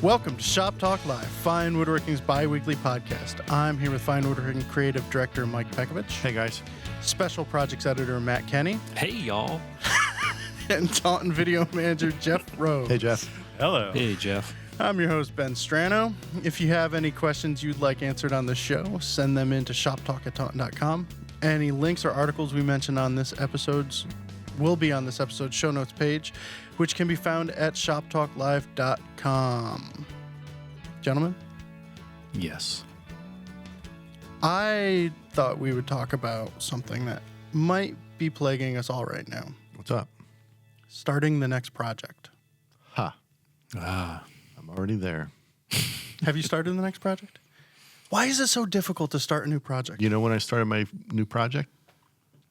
Welcome to Shop Talk Live, Fine Woodworking's bi-weekly podcast. I'm here with Fine Woodworking Creative Director Mike Pekovich. Hey, guys. Special Projects Editor Matt Kenny. Hey, y'all. And Taunton Video Manager Jeff Rose. Hey, Jeff. Hello. Hey, Jeff. I'm your host, Ben Strano. If you have any questions you'd like answered on the show, send them in to shoptalk@taunton.com. Any links or articles we mention on this episode's will be on this episode's show notes page, which can be found at shoptalklive.com. Gentlemen? Yes. I thought we would talk about something that might be plaguing us all right now. What's up? Starting the next project. Ha. I'm already there. Have you started the next project? Why is it so difficult to start a new project? You know when I started my new project?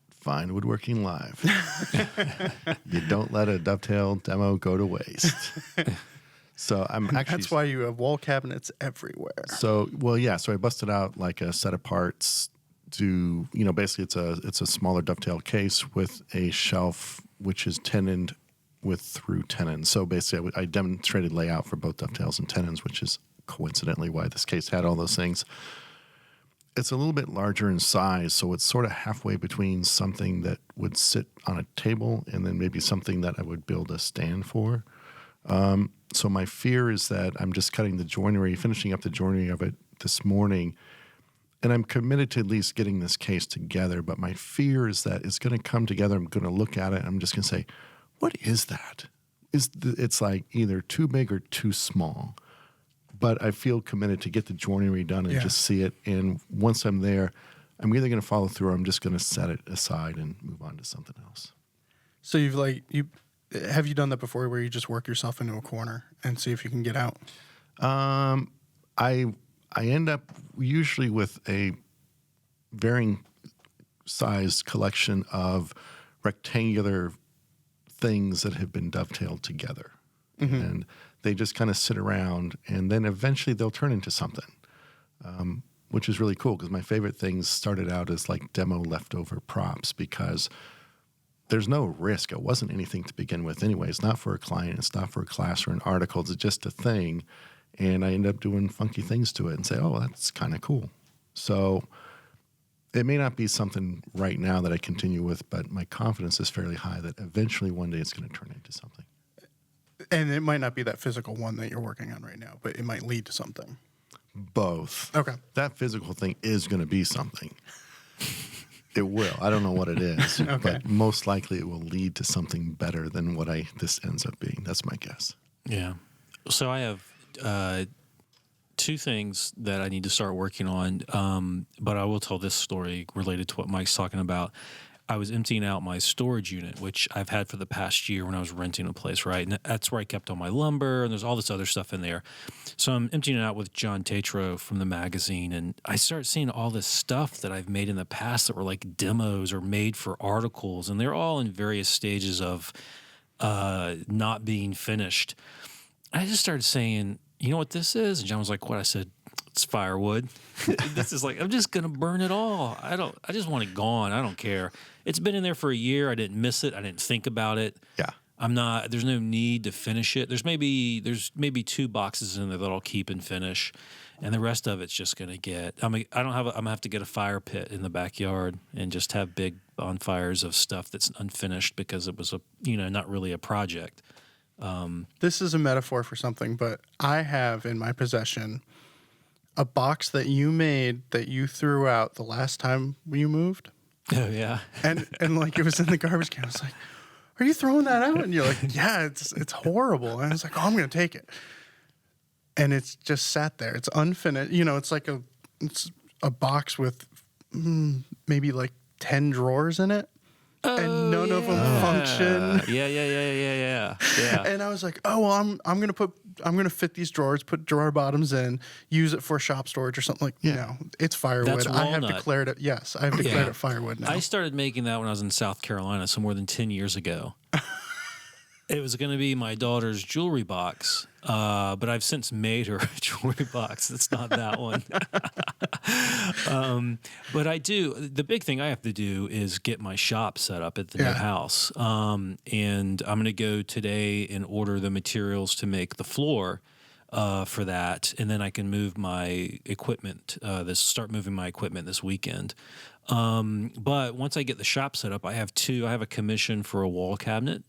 Fine Woodworking Live. You don't let a dovetail demo go to waste. So I'm actually... That's why you have wall cabinets everywhere. So I busted out like a set of parts to, basically it's a smaller dovetail case with a shelf which is tenoned with through tenons. So basically I demonstrated layout for both dovetails and tenons, which is coincidentally why this case had all those things. It's a little bit larger in size, so it's sort of halfway between something that would sit on a table and then maybe something that I would build a stand for. So my fear is that I'm just finishing up the joinery of it this morning, and I'm committed to at least getting this case together, but my fear is that it's going to come together. I'm going to look at it, and I'm just going to say, what is that? It's like either too big or too small. But I feel committed to get the joinery done and just see it. And once I'm there, I'm either going to follow through or I'm just going to set it aside and move on to something else. So have you done that before where you just work yourself into a corner and see if you can get out? I end up usually with a varying size collection of rectangular things that have been dovetailed together. Mm-hmm. And they just kind of sit around, and then eventually they'll turn into something, which is really cool because my favorite things started out as like demo leftover props because there's no risk. It wasn't anything to begin with anyway. It's not for a client. It's not for a class or an article. It's just a thing, and I end up doing funky things to it and say, oh, that's kind of cool. So it may not be something right now that I continue with, but my confidence is fairly high that eventually one day it's going to turn into something. And it might not be that physical one that you're working on right now, but it might lead to something. Both. Okay. That physical thing is going to be something. It will. I don't know what it is, okay. But most likely it will lead to something better than what this ends up being. That's my guess. Yeah. So I have two things that I need to start working on, but I will tell this story related to what Mike's talking about. I was emptying out my storage unit, which I've had for the past year when I was renting a place, right? And that's where I kept all my lumber, and there's all this other stuff in there. So I'm emptying it out with John Tatro from the magazine, and I start seeing all this stuff that I've made in the past that were like demos or made for articles, and they're all in various stages of not being finished. I just started saying, you know what this is? And John was like, what? I said, it's firewood. This is like, I'm just going to burn it all. I just want it gone. I don't care. It's been in there for a year. I didn't miss it. I didn't think about it. Yeah. There's no need to finish it. There's maybe 2 boxes in there that I'll keep and finish. And the rest of it's just going to get, I'm going to have to get a fire pit in the backyard and just have big bonfires of stuff that's unfinished because it was not really a project. This is a metaphor for something, but I have in my possession a box that you made that you threw out the last time you moved. Oh, yeah. And like it was in the garbage can. I was like, are you throwing that out? And you're like, yeah, it's horrible. And I was like, oh, I'm going to take it. And it's just sat there. It's unfinished. It's like it's a box with maybe like 10 drawers in it. Oh, and none of them function. Yeah. And I was like, oh, well, I'm gonna fit these drawers, put drawer bottoms in, use it for shop storage or something like. Yeah. No, it's firewood. That's I have walnut. declared it. Yes, I have declared it firewood now. I started making that when I was in South Carolina, so more than 10 years ago. It was going to be my daughter's jewelry box, but I've since made her a jewelry box. It's not that one. But I do. The big thing I have to do is get my shop set up at the new house. And I'm going to go today and order the materials to make the floor. for that, and then I can move my equipment. Start moving my equipment this weekend. But once I get the shop set up, I have a commission for a wall cabinet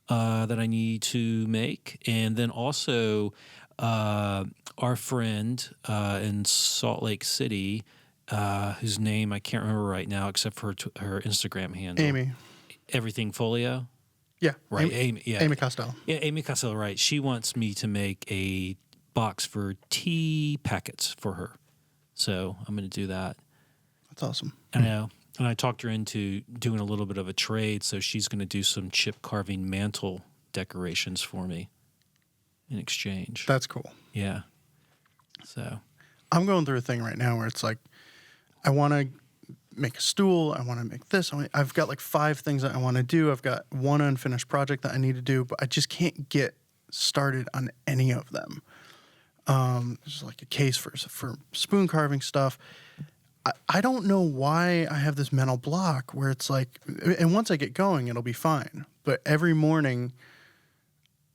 that I need to make, and then also our friend in Salt Lake City, whose name I can't remember right now, except for her Instagram handle, Amy. Everything Folio. Yeah. Right, Amy Costello. Yeah, Amy Costello, right. She wants me to make a box for tea packets for her. So I'm going to do that. That's awesome. I know. And I talked her into doing a little bit of a trade, so she's going to do some chip carving mantle decorations for me in exchange. That's cool. Yeah. So I'm going through a thing right now where it's like, I want to make a stool. I want to make this. I've got like 5 things that I want to do. I've got one unfinished project that I need to do, but I just can't get started on any of them. There's like a case for spoon carving stuff. I don't know why I have this mental block where it's like, and once I get going, it'll be fine. But every morning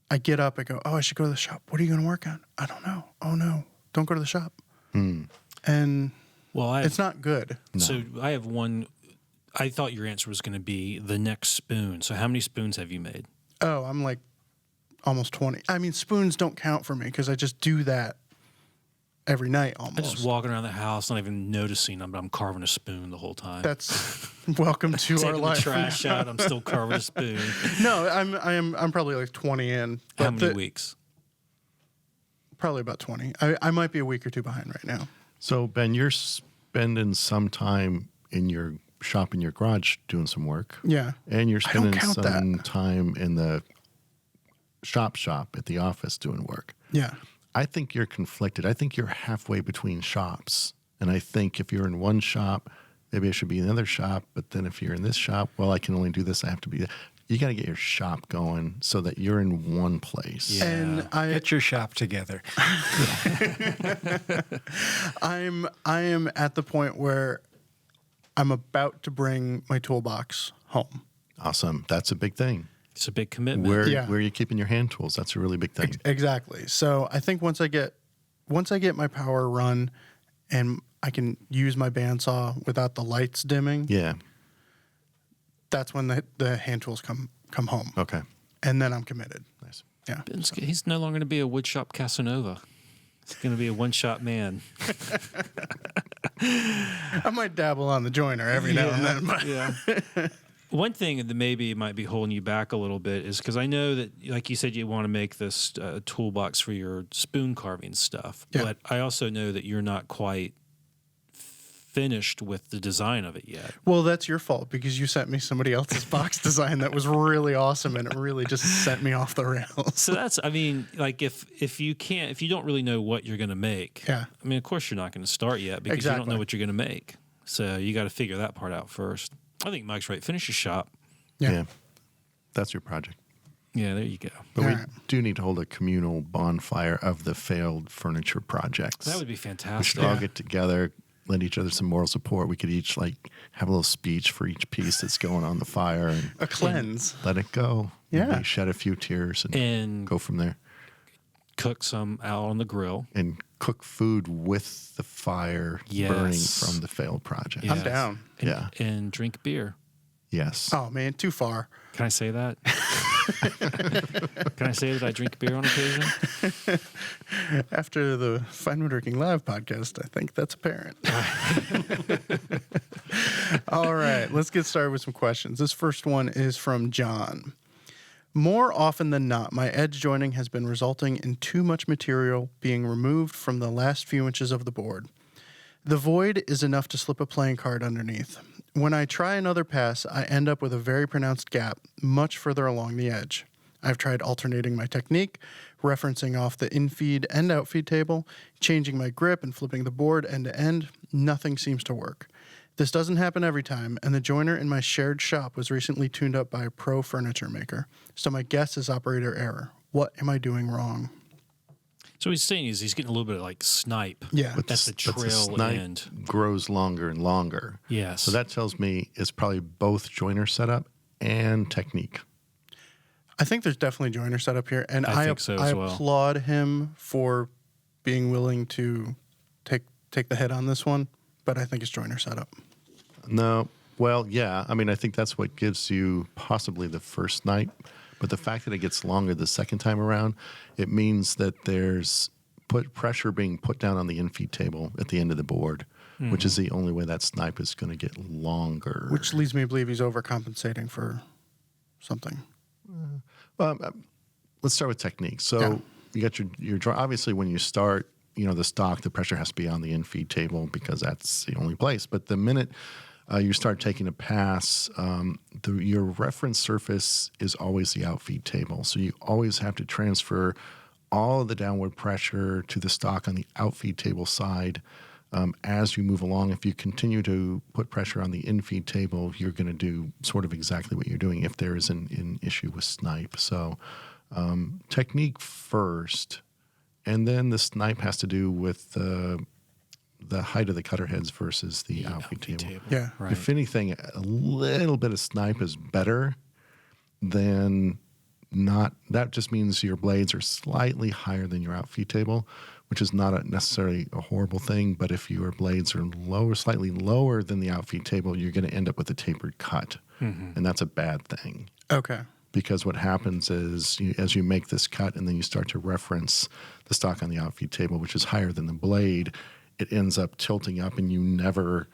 I get up, I go, oh, I should go to the shop. What are you going to work on? I don't know. Oh no, don't go to the shop. And it's not good. So I have one. I thought your answer was going to be the next spoon. So how many spoons have you made? Oh, I'm like almost 20. I mean, spoons don't count for me because I just do that every night almost. I'm just walking around the house, not even noticing I'm carving a spoon the whole time. That's welcome to our Taking life. the trash out, I'm still carving a spoon. No, I'm probably like 20 in. How many weeks? Probably about 20. I might be a week or 2 behind right now. So, Ben, you're spending some time in your shop in your garage doing some work. Yeah. And you're I don't spending count some that. time in the shop at the office doing work. Yeah. I think you're conflicted. I think you're halfway between shops. And I think if you're in one shop, maybe I should be in another shop. But then if you're in this shop, well, I can only do this. I have to be. You got to get your shop going so that you're in one place. Yeah. And Get your shop together. I am at the point where I'm about to bring my toolbox home. Awesome. That's a big thing. It's a big commitment. Where Yeah. are you keeping your hand tools? That's a really big thing. Exactly. So I think once I get my power run and I can use my bandsaw without the lights dimming, Yeah. that's when the hand tools come home. Okay. And then I'm committed. Nice. Yeah. He's no longer going to be a woodshop Casanova. He's going to be a one-shot man. I might dabble on the joiner every now and then. But Yeah. One thing that maybe might be holding you back a little bit is because I know that, like you said, you want to make this toolbox for your spoon carving stuff. Yeah. But I also know that you're not quite finished with the design of it yet. Well, that's your fault because you sent me somebody else's box design that was really awesome and it really just sent me off the rails. So that's, I mean, like if you don't really know what you're going to make, Yeah. I mean, of course you're not going to start yet because you don't Exactly. know what you're going to make. So you got to figure that part out first. I think Mike's right. Finish your shop. Yeah. That's your project. Yeah, there you go. But we All right. do need to hold a communal bonfire of the failed furniture projects. That would be We should fantastic. all get together, lend each other some moral support. We could each have a little speech for each piece that's going on the fire and A cleanse. let it go. Yeah. Maybe shed a few tears and go from there. Cook some out on the grill. And cook food with the fire burning Yes. from the failed project. Yes. I'm down. And, Yeah. And drink beer. Yes. Oh, man, too far. Can I say that? Can I say that I drink beer on occasion? After the Fine Woodworking Live podcast, I think that's apparent. All right, let's get started with some questions. This first one is from John. More often than not, my edge joining has been resulting in too much material being removed from the last few inches of the board. The void is enough to slip a playing card underneath. When I try another pass, I end up with a very pronounced gap much further along the edge. I've tried alternating my technique, referencing off the infeed and outfeed table, changing my grip and flipping the board end to end. Nothing seems to work. This doesn't happen every time, and the joiner in my shared shop was recently tuned up by a pro furniture maker. So my guess is operator error. What am I doing wrong? So what he's saying is he's getting a little bit of like snipe Yeah. at the But trail snipe end. grows longer and longer. Yes. So that tells me it's probably both joiner setup and technique. I think there's definitely joiner setup here, and I think so as well. applaud him for being willing to take the hit on this one. But I think it's joiner setup. No, well, yeah. I mean, I think that's what gives you possibly the first Snipe, but the fact that it gets longer the second time around, it means that there's pressure being put down on the in-feed table at the end of the board, which is the only way that Snipe is going to get longer. Which leads me to believe he's overcompensating for something. Let's start with technique. So you got your draw. Obviously, when you start, the stock, the pressure has to be on the in-feed table because that's the only place. But the minute you start taking a pass, your reference surface is always the outfeed table. So you always have to transfer all of the downward pressure to the stock on the outfeed table side. As you move along, if you continue to put pressure on the in-feed table, you're going to do sort of exactly what you're doing if there is an issue with Snipe. So technique first, and then the Snipe has to do with the height of the cutter heads versus the outfeed table. Yeah. Right. If anything, a little bit of Snipe is better than not. That just means your blades are slightly higher than your outfeed table, which is not necessarily a horrible thing. But if your blades are slightly lower than the outfeed table, you're going to end up with a tapered cut. And that's a bad thing. Okay. Because what happens is as you make this cut and then you start to reference the stock on the outfeed table, which is higher than the blade, it ends up tilting up and you never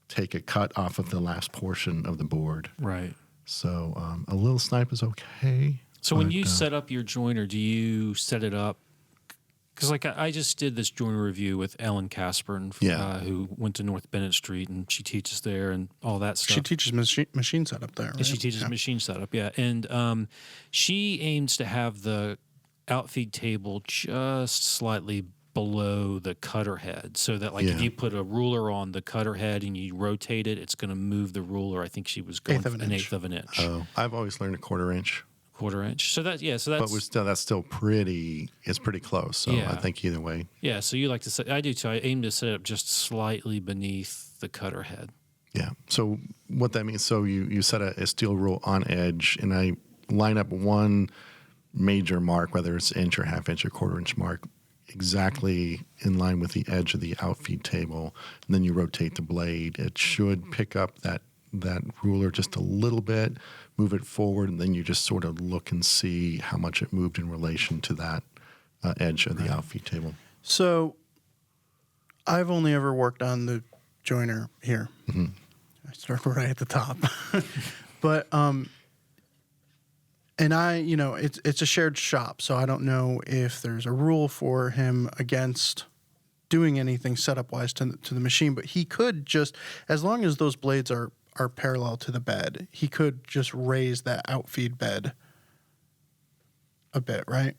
take a cut off of the last portion of the board. Right. So a little Snipe is okay. So when you set up your joiner, do you set it up? Because I just did this joiner review with Ellen Caspern, who went to North Bennett Street, and she teaches there and all that stuff. She teaches machine setup there, right? And she teaches machine setup, yeah. And she aims to have the outfeed table just slightly below the cutter head, so that if you put a ruler on the cutter head and you rotate it, it's going to move the ruler. I think she was going an eighth of an inch. Oh, I've always learned a quarter inch. So that's But that's still pretty. It's pretty close. So I think either way. Yeah. So you like to set? I do too. I aim to set it up just slightly beneath the cutter head. Yeah. So what that means? So you set a steel rule on edge, and I line up one major mark, whether it's inch or half inch or quarter inch mark, exactly in line with the edge of the outfeed table, and then you rotate the blade. It should pick up that ruler just a little bit, move it forward, and then you just sort of look and see how much it moved in relation to that edge of the outfeed table. So I've only ever worked on the joiner here. Mm-hmm. I start right at the top. But and it's a shared shop, so I don't know if there's a rule for him against doing anything setup-wise to the machine, but he could just, as long as those blades are parallel to the bed, he could just raise that outfeed bed a bit, right?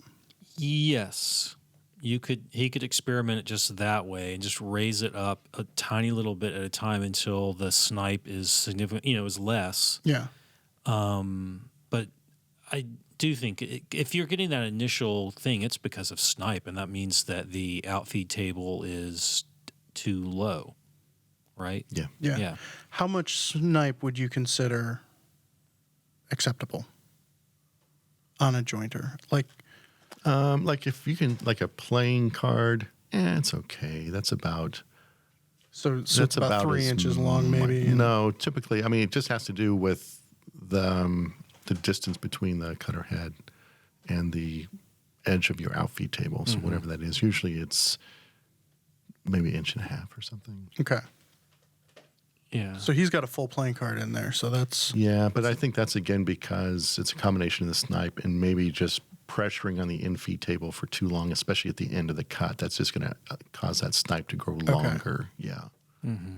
Yes. He could experiment it just that way and just raise it up a tiny little bit at a time until the Snipe is significant, is less. Yeah. But I do think if you're getting that initial thing, it's because of Snipe, and that means that the outfeed table is too low, right? Yeah. How much Snipe would you consider acceptable on a jointer? Like if you can, like a playing card, it's okay. That's about. So it's about 3 inches long, maybe. No, typically, it just has to do with the distance between the cutter head and the edge of your outfeed table. So whatever that is, usually it's maybe 1.5 inches or something. Okay. Yeah. So he's got a full playing card in there. So that's. Yeah, but I think that's again because it's a combination of the Snipe and maybe just pressuring on the in-feed table for too long, especially at the end of the cut. That's just going to cause that Snipe to grow longer. Yeah. Mm-hmm.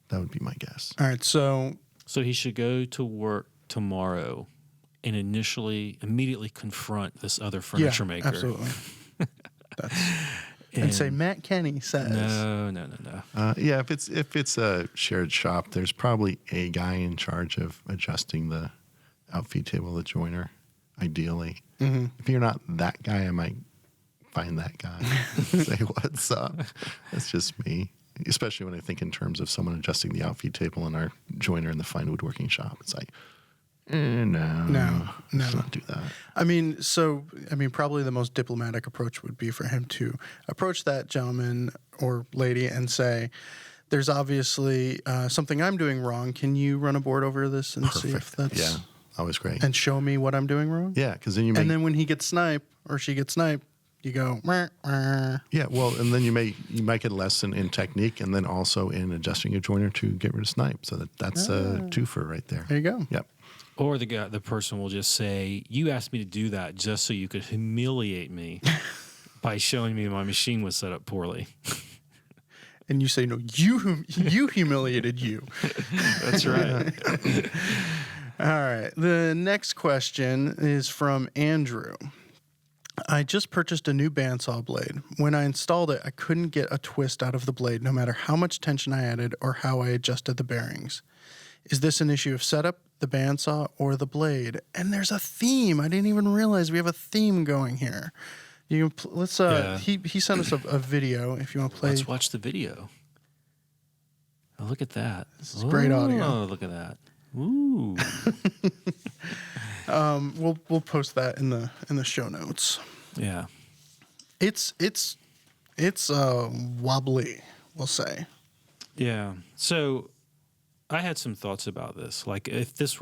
That would be my guess. All right. So he should go to work tomorrow and immediately confront this other furniture maker. Absolutely. And say, Matt Kenny says. No. Yeah, if it's a shared shop, there's probably a guy in charge of adjusting the outfeed table, the joiner, ideally. Mm-hmm. If you're not that guy, I might find that guy and say, what's up? That's just me. Especially when I think in terms of someone adjusting the outfeed table in our joiner in the fine woodworking shop. It's like, no. let's not do that. I mean, probably the most diplomatic approach would be for him to approach that gentleman or lady and say, there's obviously something I'm doing wrong. Can you run a board over this and see if that's... Yeah, always great. And show me what I'm doing wrong? Yeah, because then and then when he gets sniped or she gets sniped, you go, "Wah, wah." Yeah, well, and then you might get a lesson in technique and then also in adjusting your joiner to get rid of snipe. So that's a twofer right there. There you go. Yep. Or the person will just say, "You asked me to do that just so you could humiliate me by showing me my machine was set up poorly." And you say, "No, you humiliated you." That's right. All right. The next question is from Andrew. I just purchased a new bandsaw blade. When I installed it, I couldn't get a twist out of the blade, no matter how much tension I added or how I adjusted the bearings. Is this an issue of setup, the bandsaw, or the blade? And there's a theme. I didn't even realize we have a theme going here. You can let's. He sent us a video. If you want to play, Let's watch the video. Oh, look at that. This is great audio. Oh, look at that. Ooh. We'll post that in the show notes. Yeah. It's wobbly, we'll say. Yeah. So I had some thoughts about this. Like, if this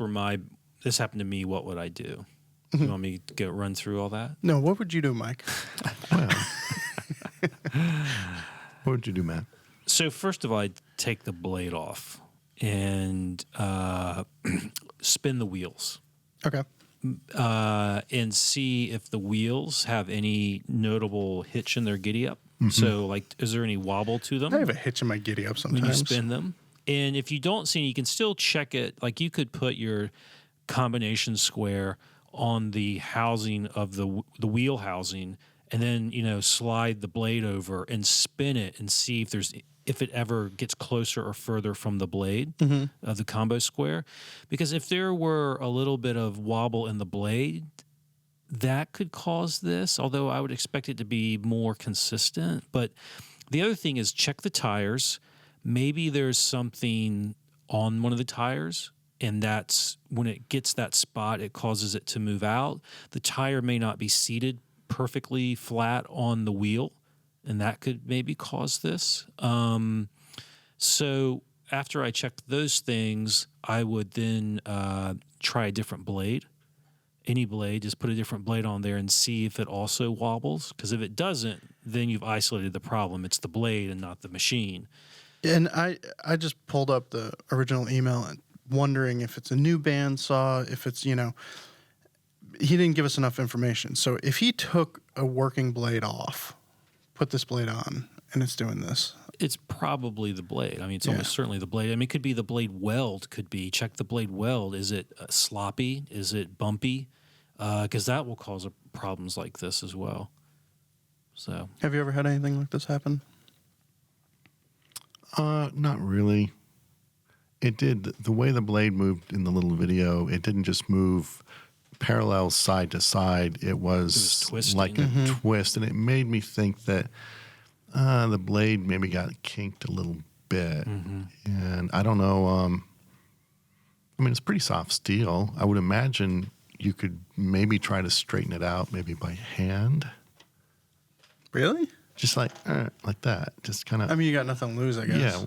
happened to me, what would I do? You want me to run through all that? No, what would you do, Mike? Well, what would you do, Matt? So first of all, I'd take the blade off and spin the wheels. Okay. And see if the wheels have any notable hitch in their giddy up. So, like, is there any wobble to them? I have a hitch in my giddy up sometimes. When you spin them. And if you don't see any, you can still check it. Like, you could put your combination square on the housing of the wheel housing, and then slide the blade over and spin it and see if it ever gets closer or further from the blade of the combo square. Because if there were a little bit of wobble in the blade, that could cause this, although I would expect it to be more consistent. But the other thing is check the tires. Maybe there's something on one of the tires, and that's when it gets that spot, it causes it to move out. The tire may not be seated perfectly flat on the wheel, and that could maybe cause this. So after I checked those things, I would then try a different blade. Any blade, just put a different blade on there and see if it also wobbles. Because if it doesn't, then you've isolated the problem. It's the blade and not the machine. And I just pulled up the original email and wondering if it's a new bandsaw, if it's, he didn't give us enough information. So if he took a working blade off, put this blade on, and it's doing this. It's probably the blade. I mean, it's almost certainly the blade. I mean, it could be the blade weld. Check the blade weld. Is it sloppy? Is it bumpy? Because that will cause problems like this as well. So, have you ever had anything like this happen? Not really. It did. The way the blade moved in the little video, it didn't just move parallel side to side. It was twisting. like a twist, and it made me think that the blade maybe got kinked a little bit. And I don't know. I mean, it's pretty soft steel. I would imagine you could maybe try to straighten it out, maybe by hand. Really? Just like that. Just kind of. I mean, you got nothing to lose, I guess. Yeah.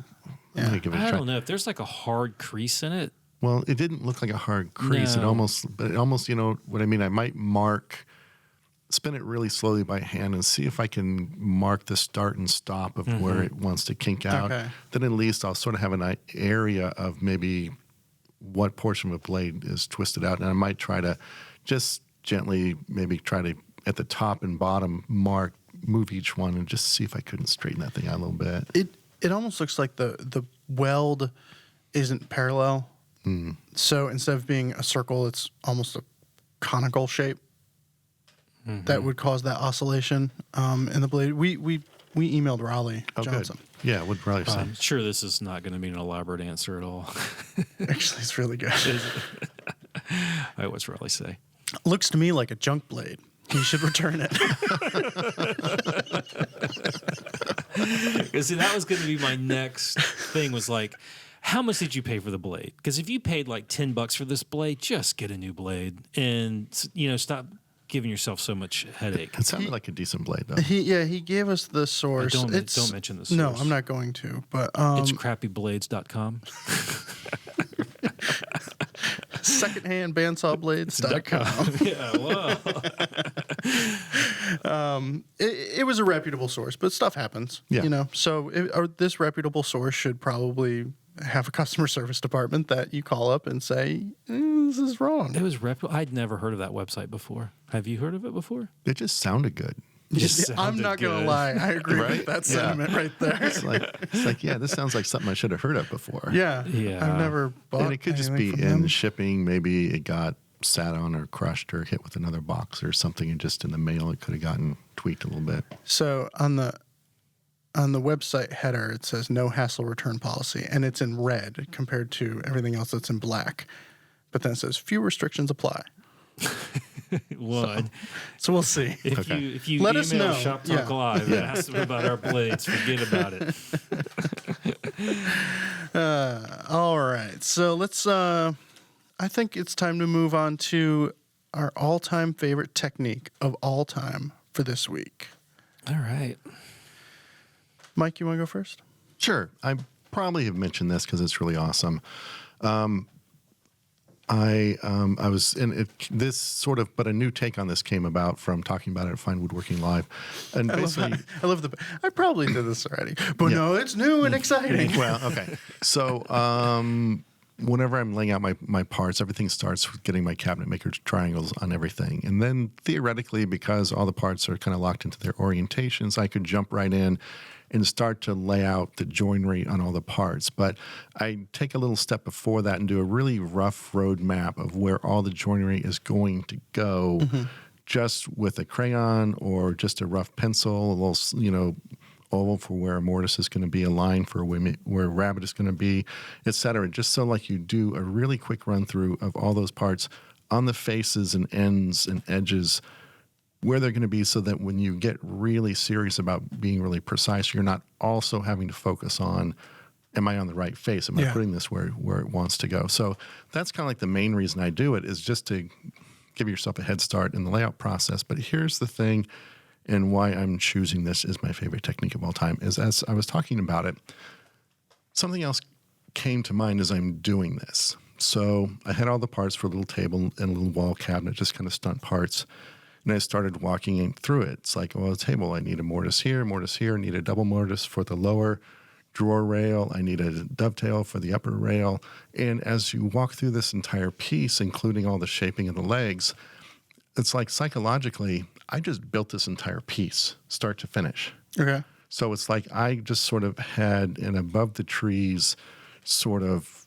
I'm gonna give it a try. I don't know if there's like a hard crease in it. Well, it didn't look like a hard crease. No. It almost, you know what I mean? I might spin it really slowly by hand and see if I can mark the start and stop of where it wants to kink out. Okay. Then at least I'll sort of have an area of maybe what portion of a blade is twisted out. And I might try to just gently maybe try to, at the top and bottom, move each one and just see if I couldn't straighten that thing out a little bit. It almost looks like the weld isn't parallel. So instead of being a circle, it's almost a conical shape that would cause that oscillation in the blade. We emailed Raleigh Johnson. Good. Yeah, what Raleigh say? I'm sure this is not going to be an elaborate answer at all. Actually, it's really good. All right, what's Raleigh say? Looks to me like a junk blade. You should return it. Because that was going to be my next thing was like, how much did you pay for the blade? Because if you paid like $10 for this blade, just get a new blade and stop giving yourself so much headache. It sounded like a decent blade, though. He gave us the source. Don't mention the source. No, I'm not going to. But it's crappyblades.com. Secondhandbandsawblades.com. Yeah, wow. It was a reputable source, but stuff happens. Yeah. So this reputable source should probably have a customer service department that you call up and say, this is wrong. It was I'd never heard of that website before. Have you heard of it before? It just sounded good. I'm not going to lie. I agree with that sentiment right there. It's like, yeah, this sounds like something I should have heard of before. Yeah. I've never bought And it could just be in shipping. Maybe it got sat on or crushed or hit with another box or something, and just in the mail it could have gotten tweaked a little bit. So on the website header, it says no hassle return policy, and it's in red compared to everything else that's in black. But then it says few restrictions apply. One. So we'll see. If you Let email us know. Shop Talk Live and ask them about our blades, forget about it. All right. So let's I think it's time to move on to our all-time favorite technique of all time for this week. All right. Mike, you want to go first? Sure. I probably have mentioned this because it's really awesome. I was in it, this sort of, but a new take on this came about from talking about it at Fine Woodworking Live, and basically, I probably did this already, but no, it's new and exciting. Well, okay, so whenever I'm laying out my parts, everything starts with getting my cabinet maker triangles on everything, and then theoretically, because all the parts are kind of locked into their orientations, I could jump right in and start to lay out the joinery on all the parts. But I take a little step before that and do a really rough road map of where all the joinery is going to go, just with a crayon or just a rough pencil, a little, oval for where a mortise is going to be, a line for where a rabbet is going to be, et cetera. Just so like you do a really quick run through of all those parts on the faces and ends and edges, where they're going to be, so that when you get really serious about being really precise, you're not also having to focus on, am I on the right face? Am I putting this where it wants to go? So that's kind of like the main reason I do it, is just to give yourself a head start in the layout process. But here's the thing, and why I'm choosing this as my favorite technique of all time, is as I was talking about it, something else came to mind as I'm doing this. So I had all the parts for a little table and a little wall cabinet, just kind of stunt parts. And I started walking through it. It's like, well, a table, I need a mortise here, I need a double mortise for the lower drawer rail, I need a dovetail for the upper rail. And as you walk through this entire piece, including all the shaping of the legs, it's like psychologically, I just built this entire piece, start to finish. Okay. So it's like I just sort of had an above the trees sort of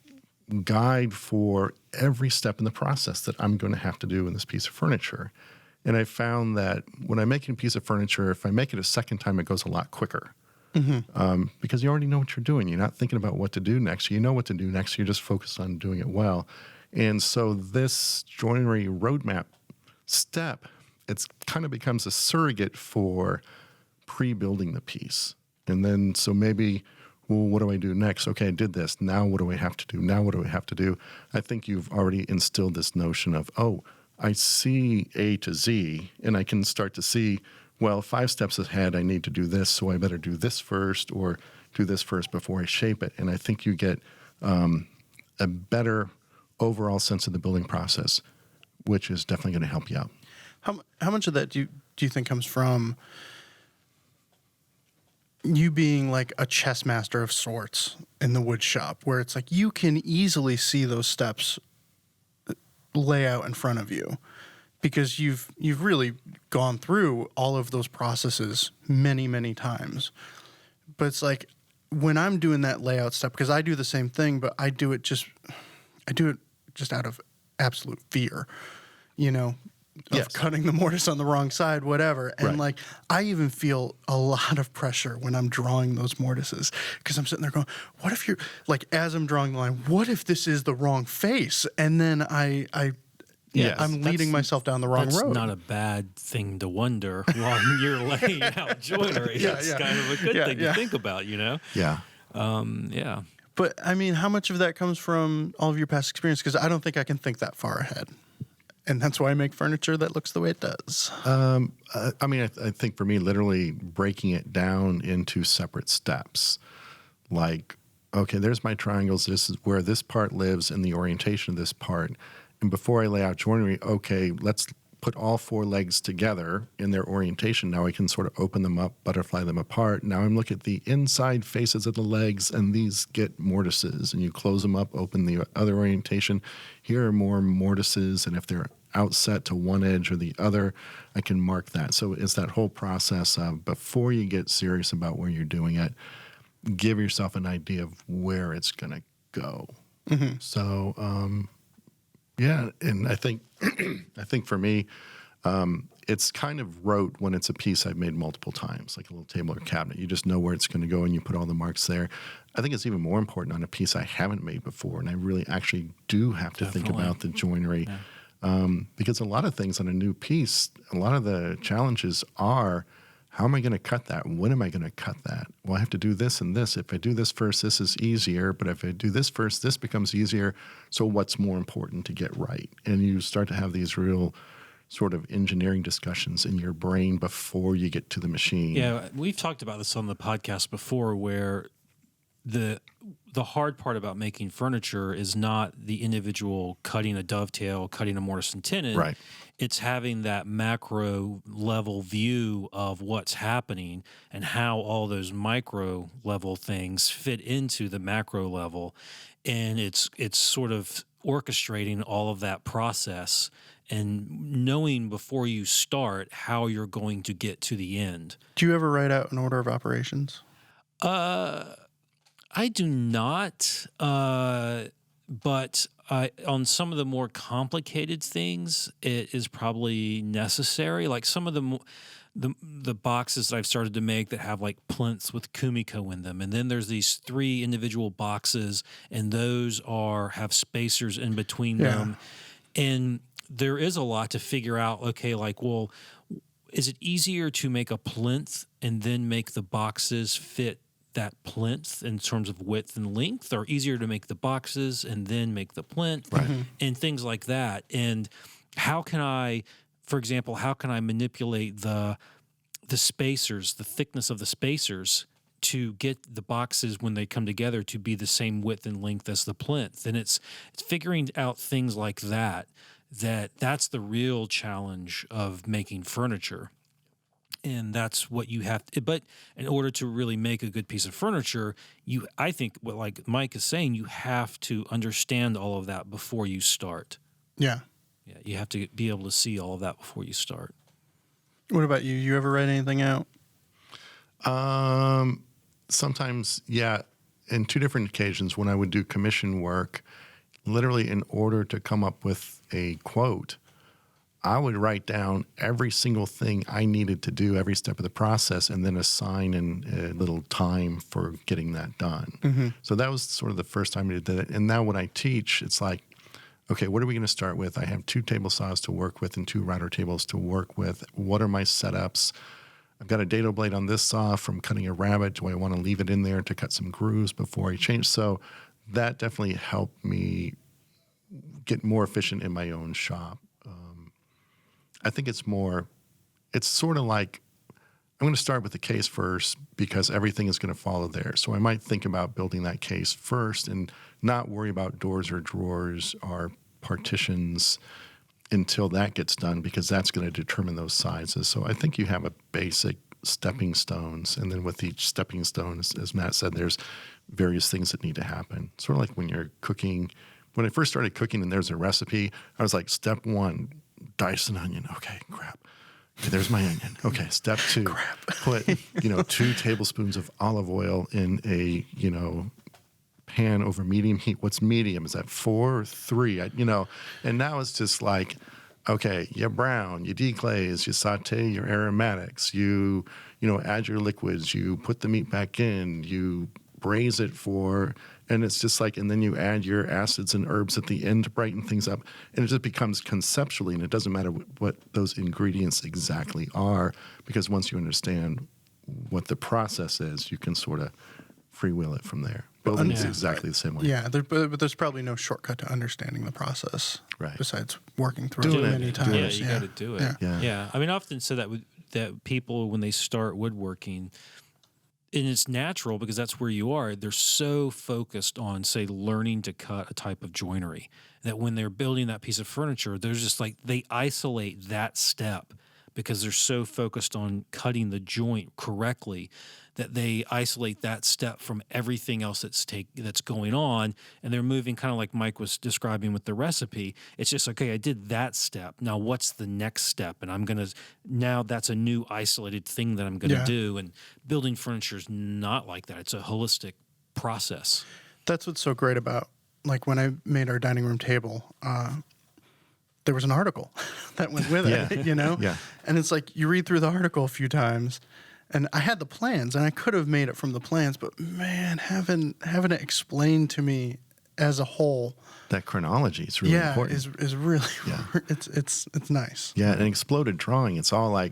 guide for every step in the process that I'm going to have to do in this piece of furniture. And I found that when I'm making a piece of furniture, if I make it a second time, it goes a lot quicker. Because you already know what you're doing. You're not thinking about what to do next. You know what to do next. You're just focused on doing it well. And so this joinery roadmap step, it's kind of becomes a surrogate for pre-building the piece. And then so maybe, well, what do I do next? Okay, I did this. Now what do I have to do? Now what do I have to do? I think you've already instilled this notion of, I see A to Z, and I can start to see, well, 5 steps ahead, I need to do this, so I better do this first or do this first before I shape it. And I think you get a better overall sense of the building process, which is definitely going to help you out. How much of that do you think comes from you being like a chess master of sorts in the wood shop, where it's like you can easily see those steps lay out in front of you because you've really gone through all of those processes many, many times. But it's like when I'm doing that layout step, because I do the same thing, but I do it just out of absolute fear, of cutting the mortise on the wrong side, whatever. And like, I even feel a lot of pressure when I'm drawing those mortises, because I'm sitting there going, what if you're like, as I'm drawing the line, what if this is the wrong face? And then I'm leading myself down the wrong road. That's not a bad thing to wonder while you're laying out joinery. It's kind of a good thing to think about, Yeah. Yeah. But I mean, how much of that comes from all of your past experience? Because I don't think I can think that far ahead. And that's why I make furniture that looks the way it does. I mean, I think for me, literally breaking it down into separate steps. Like, okay, there's my triangles. This is where this part lives and the orientation of this part. And before I lay out joinery, okay, let's put all 4 legs together in their orientation. Now I can sort of open them up, butterfly them apart. Now I'm looking at the inside faces of the legs, and these get mortises. And you close them up, open the other orientation. Here are more mortises, and if they're outset to one edge or the other, I can mark that. So it's that whole process of, before you get serious about where you're doing it, give yourself an idea of where it's going to go. Mm-hmm. So, yeah, and I think for me, it's kind of rote when it's a piece I've made multiple times, like a little table or cabinet. You just know where it's going to go and you put all the marks there. I think it's even more important on a piece I haven't made before, and I really actually do have to think about the joinery. Yeah. Because a lot of things on a new piece, a lot of the challenges are, how am I going to cut that? When am I going to cut that? Well, I have to do this and this. If I do this first, this is easier. But if I do this first, this becomes easier. So what's more important to get right? And you start to have these real sort of engineering discussions in your brain before you get to the machine. Yeah, we've talked about this on the podcast before, where the hard part about making furniture is not the individual cutting a dovetail, cutting a mortise and tenon. Right. It's having that macro level view of what's happening and how all those micro level things fit into the macro level. And it's sort of orchestrating all of that process and knowing before you start how you're going to get to the end. Do you ever write out an order of operations? I do not, but on some of the more complicated things, it is probably necessary. Like some of the boxes that I've started to make that have like plinths with kumiko in them, and then there's these 3 individual boxes, and those have spacers in between them, and there is a lot to figure out. Okay, like, well, is it easier to make a plinth and then make the boxes fit that plinth in terms of width and length, or easier to make the boxes and then make the plinth, right, and things like that? And how can I, for example, manipulate the spacers, the thickness of the spacers, to get the boxes when they come together to be the same width and length as the plinth? And it's figuring out things like that's the real challenge of making furniture. And that's what you have to, but in order to really make a good piece of furniture, I think what, like Mike is saying, you have to understand all of that before you start. Yeah. Yeah, you have to be able to see all of that before you start. What about you? You ever write anything out? Sometimes, yeah. In 2 different occasions, when I would do commission work, literally in order to come up with a quote, I would write down every single thing I needed to do, every step of the process, and then assign a little time for getting that done. Mm-hmm. So that was sort of the first time I did it. And now when I teach, it's like, okay, what are we going to start with? I have 2 table saws to work with and 2 router tables to work with. What are my setups? I've got a dado blade on this saw from cutting a rabbet. Do I want to leave it in there to cut some grooves before I change? So that definitely helped me get more efficient in my own shop. I think it's sort of like, I'm going to start with the case first because everything is going to follow there. So I might think about building that case first and not worry about doors or drawers or partitions until that gets done, because that's going to determine those sizes. So I think you have a basic stepping stones, and then with each stepping stone, as Matt said, there's various things that need to happen. Sort of like when you're cooking. When I first started cooking and there's a recipe, I was like, step 1, dice an onion. Okay, crap. Okay, there's my onion. Okay, step 2, put 2 tablespoons of olive oil in a pan over medium heat. What's medium? Is that 4 or 3? And now it's just like, okay, you brown, you deglaze, you saute your aromatics, you add your liquids, you put the meat back in, you braise it and it's just like, and then you add your acids and herbs at the end to brighten things up. And it just becomes conceptually, and it doesn't matter what those ingredients exactly are, because once you understand what the process is, you can sort of freewheel it from there. Building's exactly the same way. Yeah, but there's probably no shortcut to understanding the process, Right. besides working through Doing it it. many Doing times. Yeah, you got to do it. Yeah. I mean, I often say that that people, when they start woodworking, and it's natural because that's where you are, they're so focused on, say, learning to cut a type of joinery that when they're building that piece of furniture, there's just like they isolate that step because they're so focused on cutting the joint correctly that they isolate that step from everything else that's going on, and they're moving kind of like Mike was describing with the recipe. It's just, okay, I did that step. Now what's the next step? And now that's a new isolated thing that I'm going to do. And building furniture is not like that. It's a holistic process. That's what's so great about, like, when I made our dining room table, there was an article that went with it, you know? Yeah. And it's like you read through the article a few times, and I had the plans, and I could have made it from the plans, but man, having it explained to me as a whole, That chronology is really important. is really it's nice. Yeah, an exploded drawing. It's all like,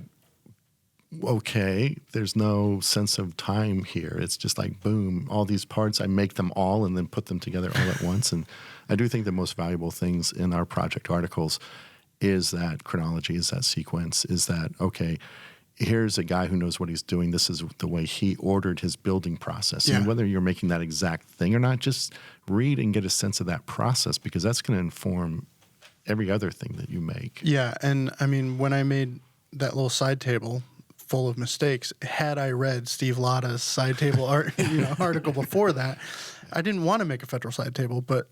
okay, there's no sense of time here. It's just like, boom, all these parts, I make them all and then put them together all at once. And I do think the most valuable things in our project articles is that chronology, is that sequence, is that, okay, here's a guy who knows what he's doing. This is the way he ordered his building process. And whether you're making that exact thing or not, just read and get a sense of that process, because that's going to inform every other thing that you make. Yeah, and I mean, when I made that little side table full of mistakes, had I read Steve Latta's side table article before that, I didn't want to make a Federal side table, but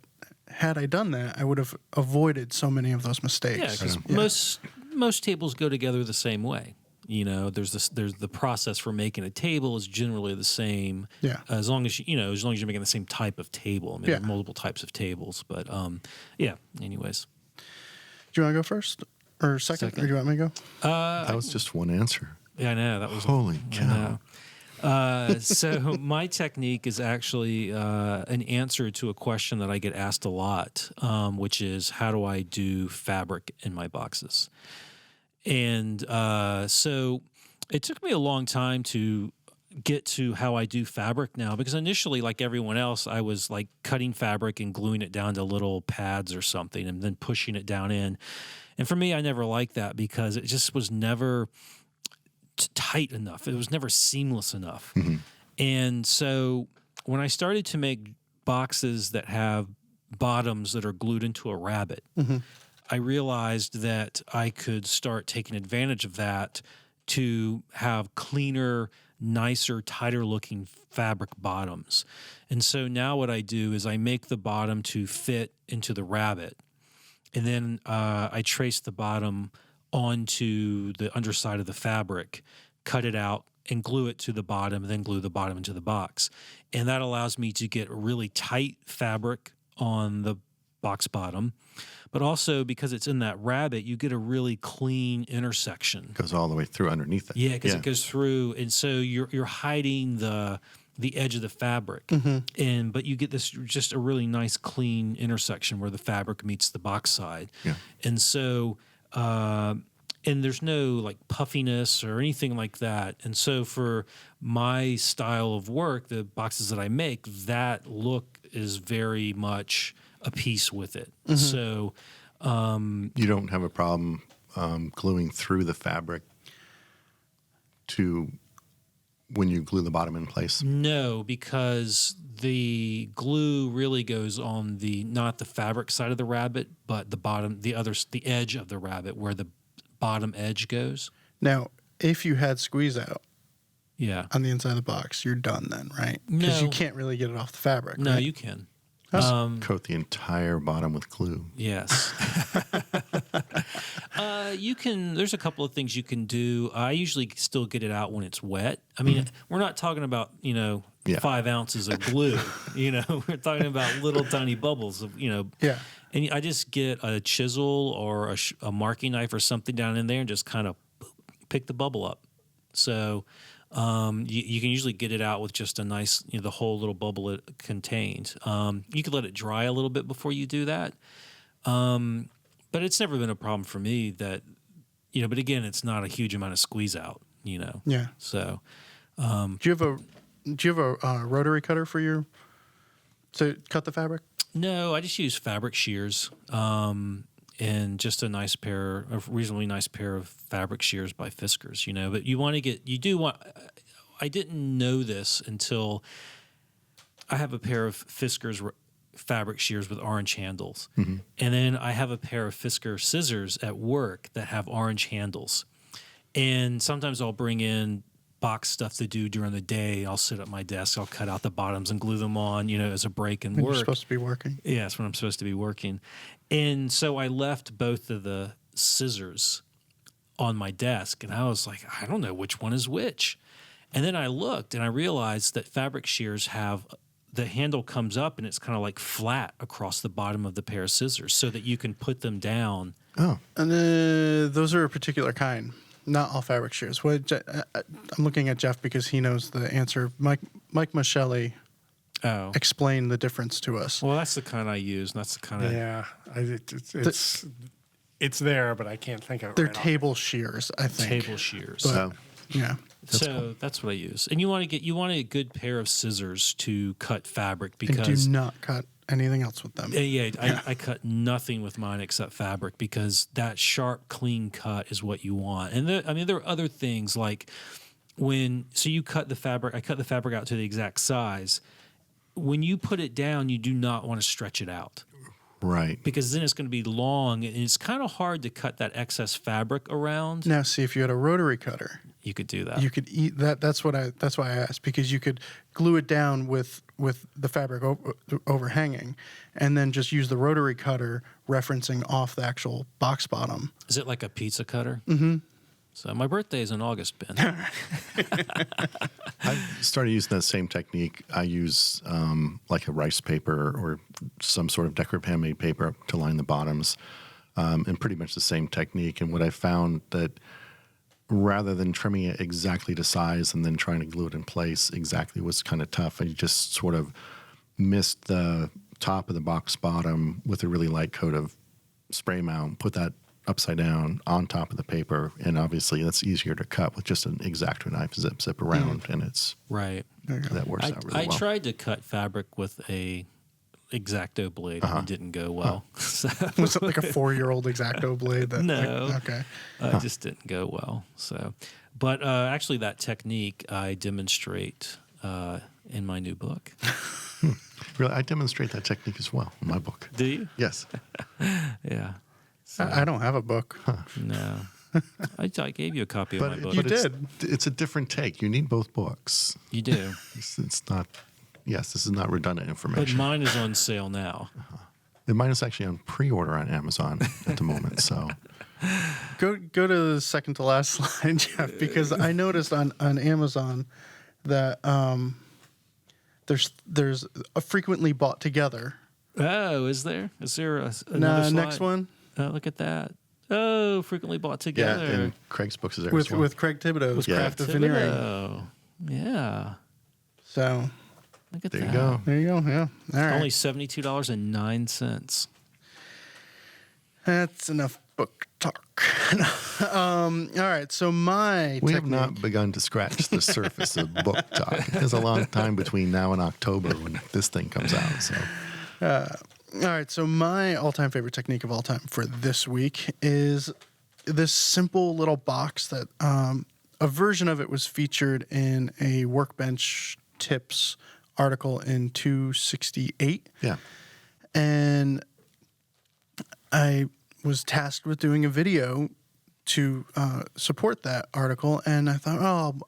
had I done that, I would have avoided so many of those mistakes. Yeah, because most tables go together the same way. You know, there's the process for making a table is generally the same. Yeah. As long as you're making the same type of table. I mean, there are multiple types of tables, but anyways. Do you want to go first or second? Or do you want me to go? That was just one answer. Yeah, I know. That was Holy cow. So my technique is actually an answer to a question that I get asked a lot, which is, how do I do fabric in my boxes? And so it took me a long time to get to how I do fabric now, because initially, like everyone else, I was like cutting fabric and gluing it down to little pads or something and then pushing it down in. And for me, I never liked that because it just was never tight enough. It was never seamless enough. Mm-hmm. And so when I started to make boxes that have bottoms that are glued into a rabbet, I realized that I could start taking advantage of that to have cleaner, nicer, tighter looking fabric bottoms. And so now what I do is I make the bottom to fit into the rabbet, and then I trace the bottom onto the underside of the fabric, cut it out, and glue it to the bottom, and then glue the bottom into the box. And that allows me to get really tight fabric on the box bottom. But also, because it's in that rabbet, you get a really clean intersection. Goes all the way through underneath it. Yeah, because it goes through, and so you're hiding the edge of the fabric, but you get this just a really nice clean intersection where the fabric meets the box side. Yeah. And so and there's no like puffiness or anything like that. And so for my style of work, the boxes that I make, that look is very much a piece with it. So you don't have a problem gluing through the fabric to when you glue the bottom in place? No, because the glue really goes on not the fabric side of the rabbet, but the edge of the rabbet where the bottom edge goes. Now, if you had squeeze out on the inside of the box, you're done then, right? Because you can't really get it off the fabric. No, right? you can. Coat the entire bottom with glue. Yes. You can. There's a couple of things you can do. I usually still get it out when it's wet. I mean, we're not talking about 5 ounces of glue. We're talking about little tiny bubbles of Yeah. And I just get a chisel or a marking knife or something down in there and just kind of pick the bubble up. So you can usually get it out with just a nice, the whole little bubble it contained. You could let it dry a little bit before you do that. But it's never been a problem for me that, but again, it's not a huge amount of squeeze out, Yeah. So. Do you have a rotary cutter for your to cut the fabric? No, I just use fabric shears, and just a reasonably nice pair of fabric shears by Fiskars. But I didn't know this until I have a pair of Fiskars fabric shears with orange handles, and then I have a pair of Fiskars scissors at work that have orange handles, and sometimes I'll bring in box stuff to do during the day. I'll sit at my desk, I'll cut out the bottoms and glue them on, as a break and work. You're supposed to be working. Yeah, that's when I'm supposed to be working. And so I left both of the scissors on my desk, and I was like, I don't know which one is which. And then I looked, and I realized that fabric shears have the handle comes up, and it's kind of like flat across the bottom of the pair of scissors so that you can put them down. Oh. And those are a particular kind. Not all fabric shears. I'm looking at Jeff because he knows the answer. Mike Michelli explained the difference to us. Well, that's the kind I use. And that's the kind of... Yeah, it's there, but I can't think of it. They're right table shears, I think. Table shears. But, yeah. That's what I use. And you want a good pair of scissors to cut fabric because... And do not cut anything else with them. I cut nothing with mine except fabric because that sharp, clean cut is what you want. And there are other things like you cut the fabric. I cut the fabric out to the exact size. When you put it down, you do not want to stretch it out. Right. Because then it's going to be long, and it's kind of hard to cut that excess fabric around. Now, see, if you had a rotary cutter, you could do that. You could eat that. That's why I asked, because you could glue it down with the fabric overhanging, and then just use the rotary cutter referencing off the actual box bottom. Is it like a pizza cutter? Mm-hmm. So my birthday is in August, Ben. I started using that same technique. I use like a rice paper or some sort of decorative handmade paper to line the bottoms, and pretty much the same technique. And what I found that rather than trimming it exactly to size and then trying to glue it in place exactly was kind of tough. I just sort of missed the top of the box bottom with a really light coat of spray mount, put that upside down on top of the paper, and obviously that's easier to cut with just an X-Acto knife, zip around, and it's right. That works out really well. I tried to cut fabric with a X-Acto blade, and it didn't go well. So, was it like a 4-year-old X-Acto blade? No, okay, it just didn't go well. So, but actually, that technique I demonstrate in my new book. Really, I demonstrate that technique as well in my book. Do you? Yes. Yeah. So, I don't have a book. No. I gave you a copy of my book. You did. It's a different take. You need both books. You do. It's not. Yes, this is not redundant But information. mine is on sale now. And mine is actually on pre-order on Amazon at the moment. So Go to the second to last slide, Jeff, because I noticed on Amazon that there's a frequently bought together. Oh, is there? Is there another slide? Next one. Oh, look at that. Oh, frequently bought together. yeah, and Craig's books is there as well. With Craig Thibodeau's Yeah. Craft of Veneering. Oh, yeah. So Look at There that. you go. there you go. Yeah. All right. Only $72.09. That's enough book talk. All right. So my We have technique. not begun to scratch the surface of book talk. There's a long time between now and October when this thing comes out. So All right, so my all-time favorite technique of all time for this week is this simple little box that a version of it was featured in a Workbench Tips article in 268. yeah, And I was tasked with doing a video to support that article, and I thought,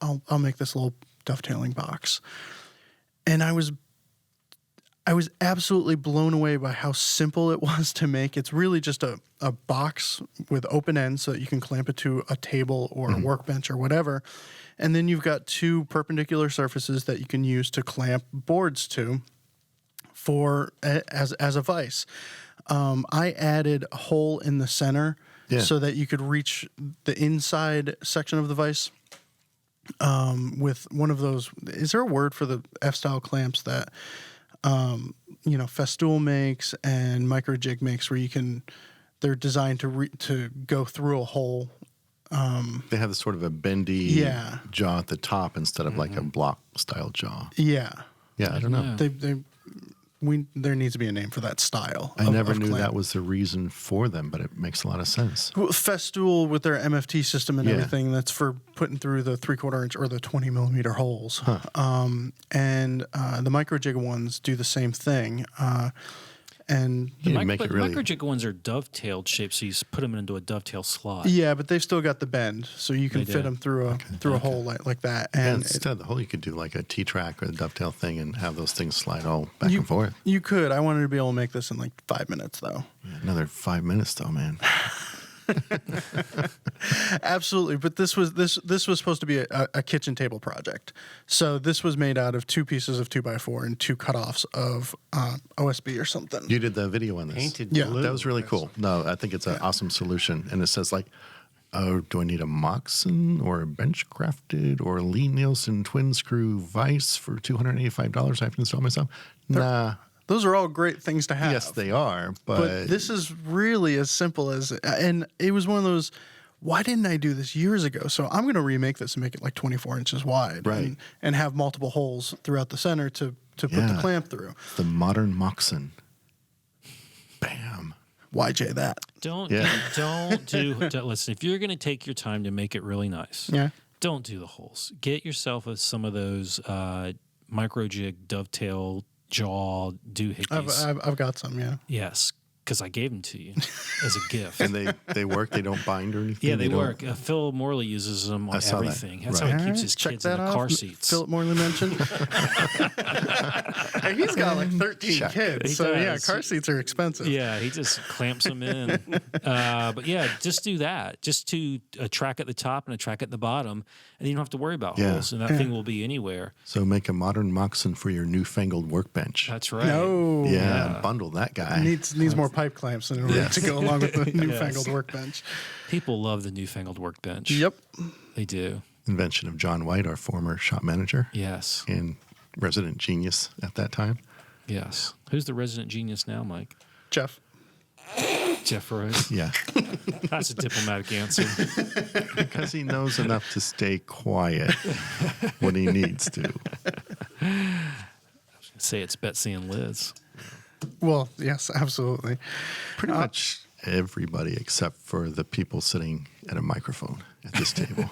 oh, I'll make this little dovetailing box. And I was absolutely blown away by how simple it was to make. It's really just a box with open ends so that you can clamp it to a table or a workbench or whatever. And then you've got two perpendicular surfaces that you can use to clamp boards to as a vise. I added a hole in the center so that you could reach the inside section of the vise with one of those. Is there a word for the F-style clamps that Festool makes and Microjig makes, where they're designed to go through a hole. they have this sort of a bendy Yeah. jaw at the top instead of like a block style jaw. Yeah. Yeah, I don't know. They there needs to be a name for that style. I never knew clamp. that was the reason for them, but it makes a lot of sense. Well, Festool with their MFT system and Yeah. everything, that's for putting through the 3/4 inch or the 20 millimeter holes. And the micro jig ones do the same thing. And You didn't make But it really. micro jig ones are dovetailed shapes, so you just put them into a dovetail slot. yeah, but they've still got the bend, so you can They fit do. them through a hole like that. Yeah, And instead of the hole, you could do like a T-track or a dovetail thing and have those things slide all back and forth. you could. I wanted to be able to make this in like 5 minutes, though. Yeah, another 5 minutes, though, man. Absolutely, but this was supposed to be a kitchen table project. So this was made out of 2 pieces of 2x4 and 2 cutoffs of OSB or something. You did the video on this. Painted Yeah. blue. That was really cool. No, I think it's an awesome solution. And it says like, oh, do I need a Moxon or a bench crafted or a Lee Nielsen twin screw vise for $285 I have to install myself? Nah. Those are all great things to have. Yes, they are. But this is really as simple as, and it was one of those, why didn't I do this years ago? So I'm going to remake this and make it like 24 inches wide. Right. And have multiple holes throughout the center to put the clamp through. the modern Moxon. Bam. YJ that. Don't listen. If you're going to take your time to make it really nice, Yeah. don't do the holes. Get yourself some of those micro jig dovetail jaw doohickeys. I've got some, yeah. Yes, because I gave them to you as a gift. And they work. They don't bind or anything. Yeah, they don't- work. Phil Morley uses them on I saw that. everything. That's Right. how he keeps his Check kids in that the off. car seats. Philip Morley mentioned. And he's got like 13 Check. kids. He So yeah, does. car seats are expensive. Yeah, he just clamps them in. But yeah, just do that. Just do a track at the top and a track at the bottom, and you don't have to worry about Yeah. holes, and that thing will be anywhere. So make a modern Moxon for your newfangled workbench. That's right. No. Yeah, bundle that guy. Needs more pipe clamps in order to go along with the newfangled Yes. workbench. People love the newfangled workbench. Yep. They do. Invention of John White, our former shop manager Yes. and resident genius at that time. Yes. Who's the resident genius now, Mike? Jeff. Jeff Rose. Yeah, That's a diplomatic answer. because he knows enough to stay quiet when he needs to. Say it's Betsy and Liz. Well, yes, absolutely. Pretty much everybody except for the people sitting at a microphone at this table.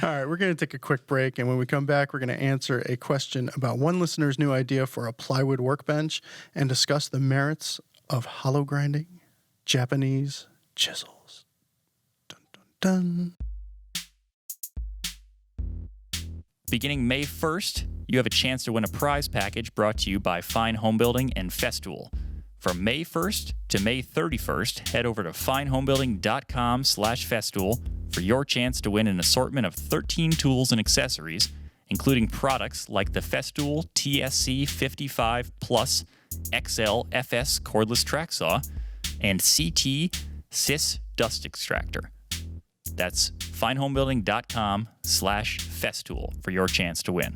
All right, we're going to take a quick break, and when we come back, we're going to answer a question about one listener's new idea for a plywood workbench and discuss the merits of hollow grinding Japanese chisels. Dun, dun, dun. Beginning May 1st, you have a chance to win a prize package brought to you by Fine Home Building and Festool. From May 1st to May 31st, head over to finehomebuilding.com/Festool for your chance to win an assortment of 13 tools and accessories, including products like the Festool TSC 55 Plus XL FS cordless track saw and CT Sys dust extractor. That's finehomebuilding.com/Festool for your chance to win.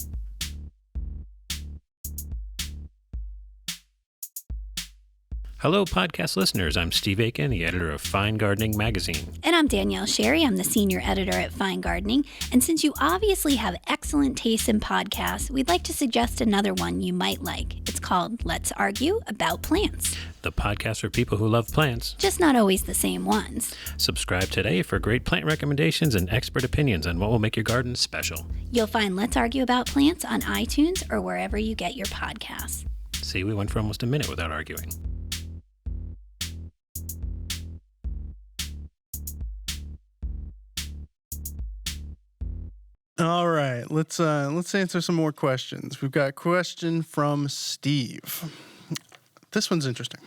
Hello, podcast listeners. I'm Steve Aiken, the editor of Fine Gardening Magazine. And I'm Danielle Sherry. I'm the senior editor at Fine Gardening. And since you obviously have excellent taste in podcasts, we'd like to suggest another one you might like. It's called Let's Argue About Plants. The podcast for people who love plants. Just not always the same ones. Subscribe today for great plant recommendations and expert opinions on what will make your garden special. You'll find Let's Argue About Plants on iTunes or wherever you get your podcasts. See, we went for almost a minute without arguing. All right, let's answer some more questions. We've got a question from Steve. This one's interesting.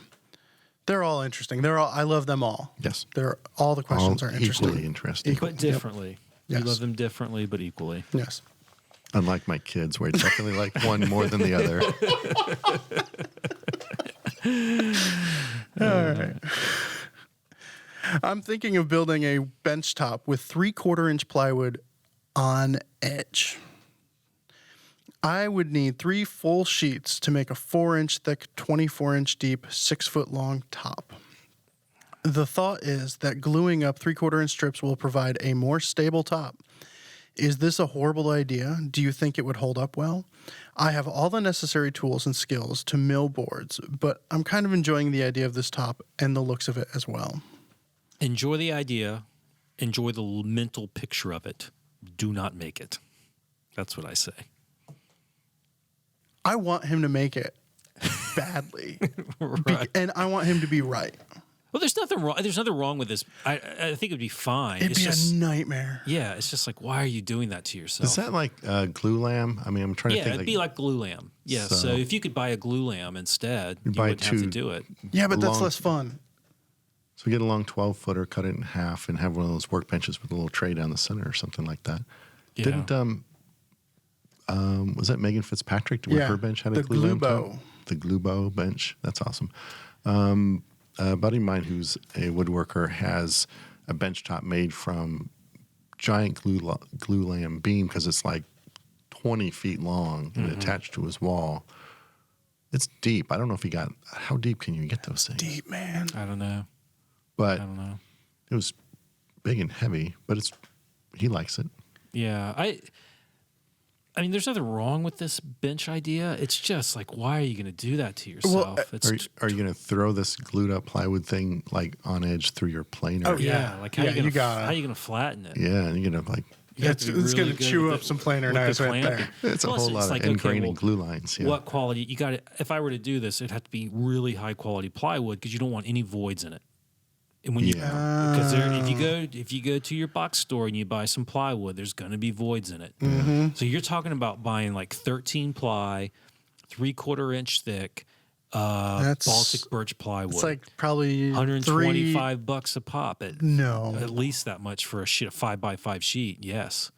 They're all interesting. I love them all. Yes. All the questions All are interesting. equally interesting. But differently. Yes. You love them differently, but equally. Yes. Unlike my kids, where I definitely like one more than the other. All right. I'm thinking of building a bench top with 3/4 inch plywood on edge. I would need 3 full sheets to make a 4-inch thick, 24-inch deep, 6-foot long top. The thought is that gluing up 3/4 inch strips will provide a more stable top Is this a horrible idea? Do you think it would hold up well? I have all the necessary tools and skills to mill boards, but I'm kind of enjoying the idea of this top and the looks of it as well. Enjoy the idea. Enjoy the mental picture of it. Do not make it. That's what I say. I want him to make it badly. Right. And I want him to be right. Well, there's nothing wrong. There's nothing wrong with this. I think it would be fine. It'd be a nightmare. Yeah, it's just like, why are you doing that to yourself? Is that like glue lam? I mean, I'm trying to think. Yeah, it'd be like glue lamb. Yeah, so if you could buy a glue lamb instead, you buy wouldn't have to do it. Yeah, but that's long- less fun. So get a long 12-footer, cut it in half, and have one of those workbenches with a little tray down the center or something like that. Yeah. Didn't was that Megan Fitzpatrick? Where her bench had a the glue lamp Glubo. top? The Glubo bench. That's awesome. A buddy of mine who's a woodworker has a bench top made from giant glue lamb beam because it's like 20 feet long and attached to his wall. It's deep. I don't know if he got. How deep can you get those things? Deep, man. I don't know. But I don't know. it was big and heavy. But he likes it. Yeah, I mean, there's nothing wrong with this bench idea. It's just like, why are you going to do that to yourself? Are you going to throw this glued up plywood thing like on edge through your planer? Oh, yeah, like how Yeah, are you you going gotta- to flatten it? Yeah, and you're going to like. You have to be It's really gonna good chew with up some planer with the knives right clamping. there. It's a Plus, whole lot of like, ingraining well, glue lines. Yeah. What quality? You got to. If I were to do this, it'd have to be really high quality plywood because you don't want any voids in it. And when because if you go to your box store and you buy some plywood, there's going to be voids in it. Mm-hmm. So you're talking about buying like 13 ply, 3/4 inch thick, That's- Baltic birch plywood. It's like probably $125 a pop. At No. least that much for a 5x5 sheet. Yes.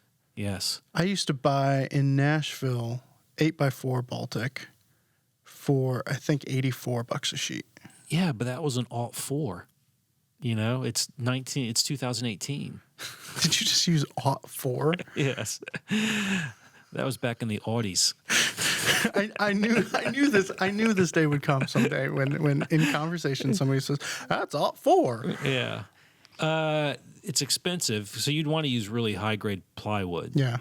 I used to buy in Nashville 8x4 Baltic for I think $84 a sheet. Yeah, but that was an alt 4. You know, it's 2018. Did you just use aught 4? Yes. That was back in the Audis. I knew this day would come someday when in conversation somebody says that's aught 4. Yeah. It's expensive, so you'd want to use really high grade plywood. Yeah.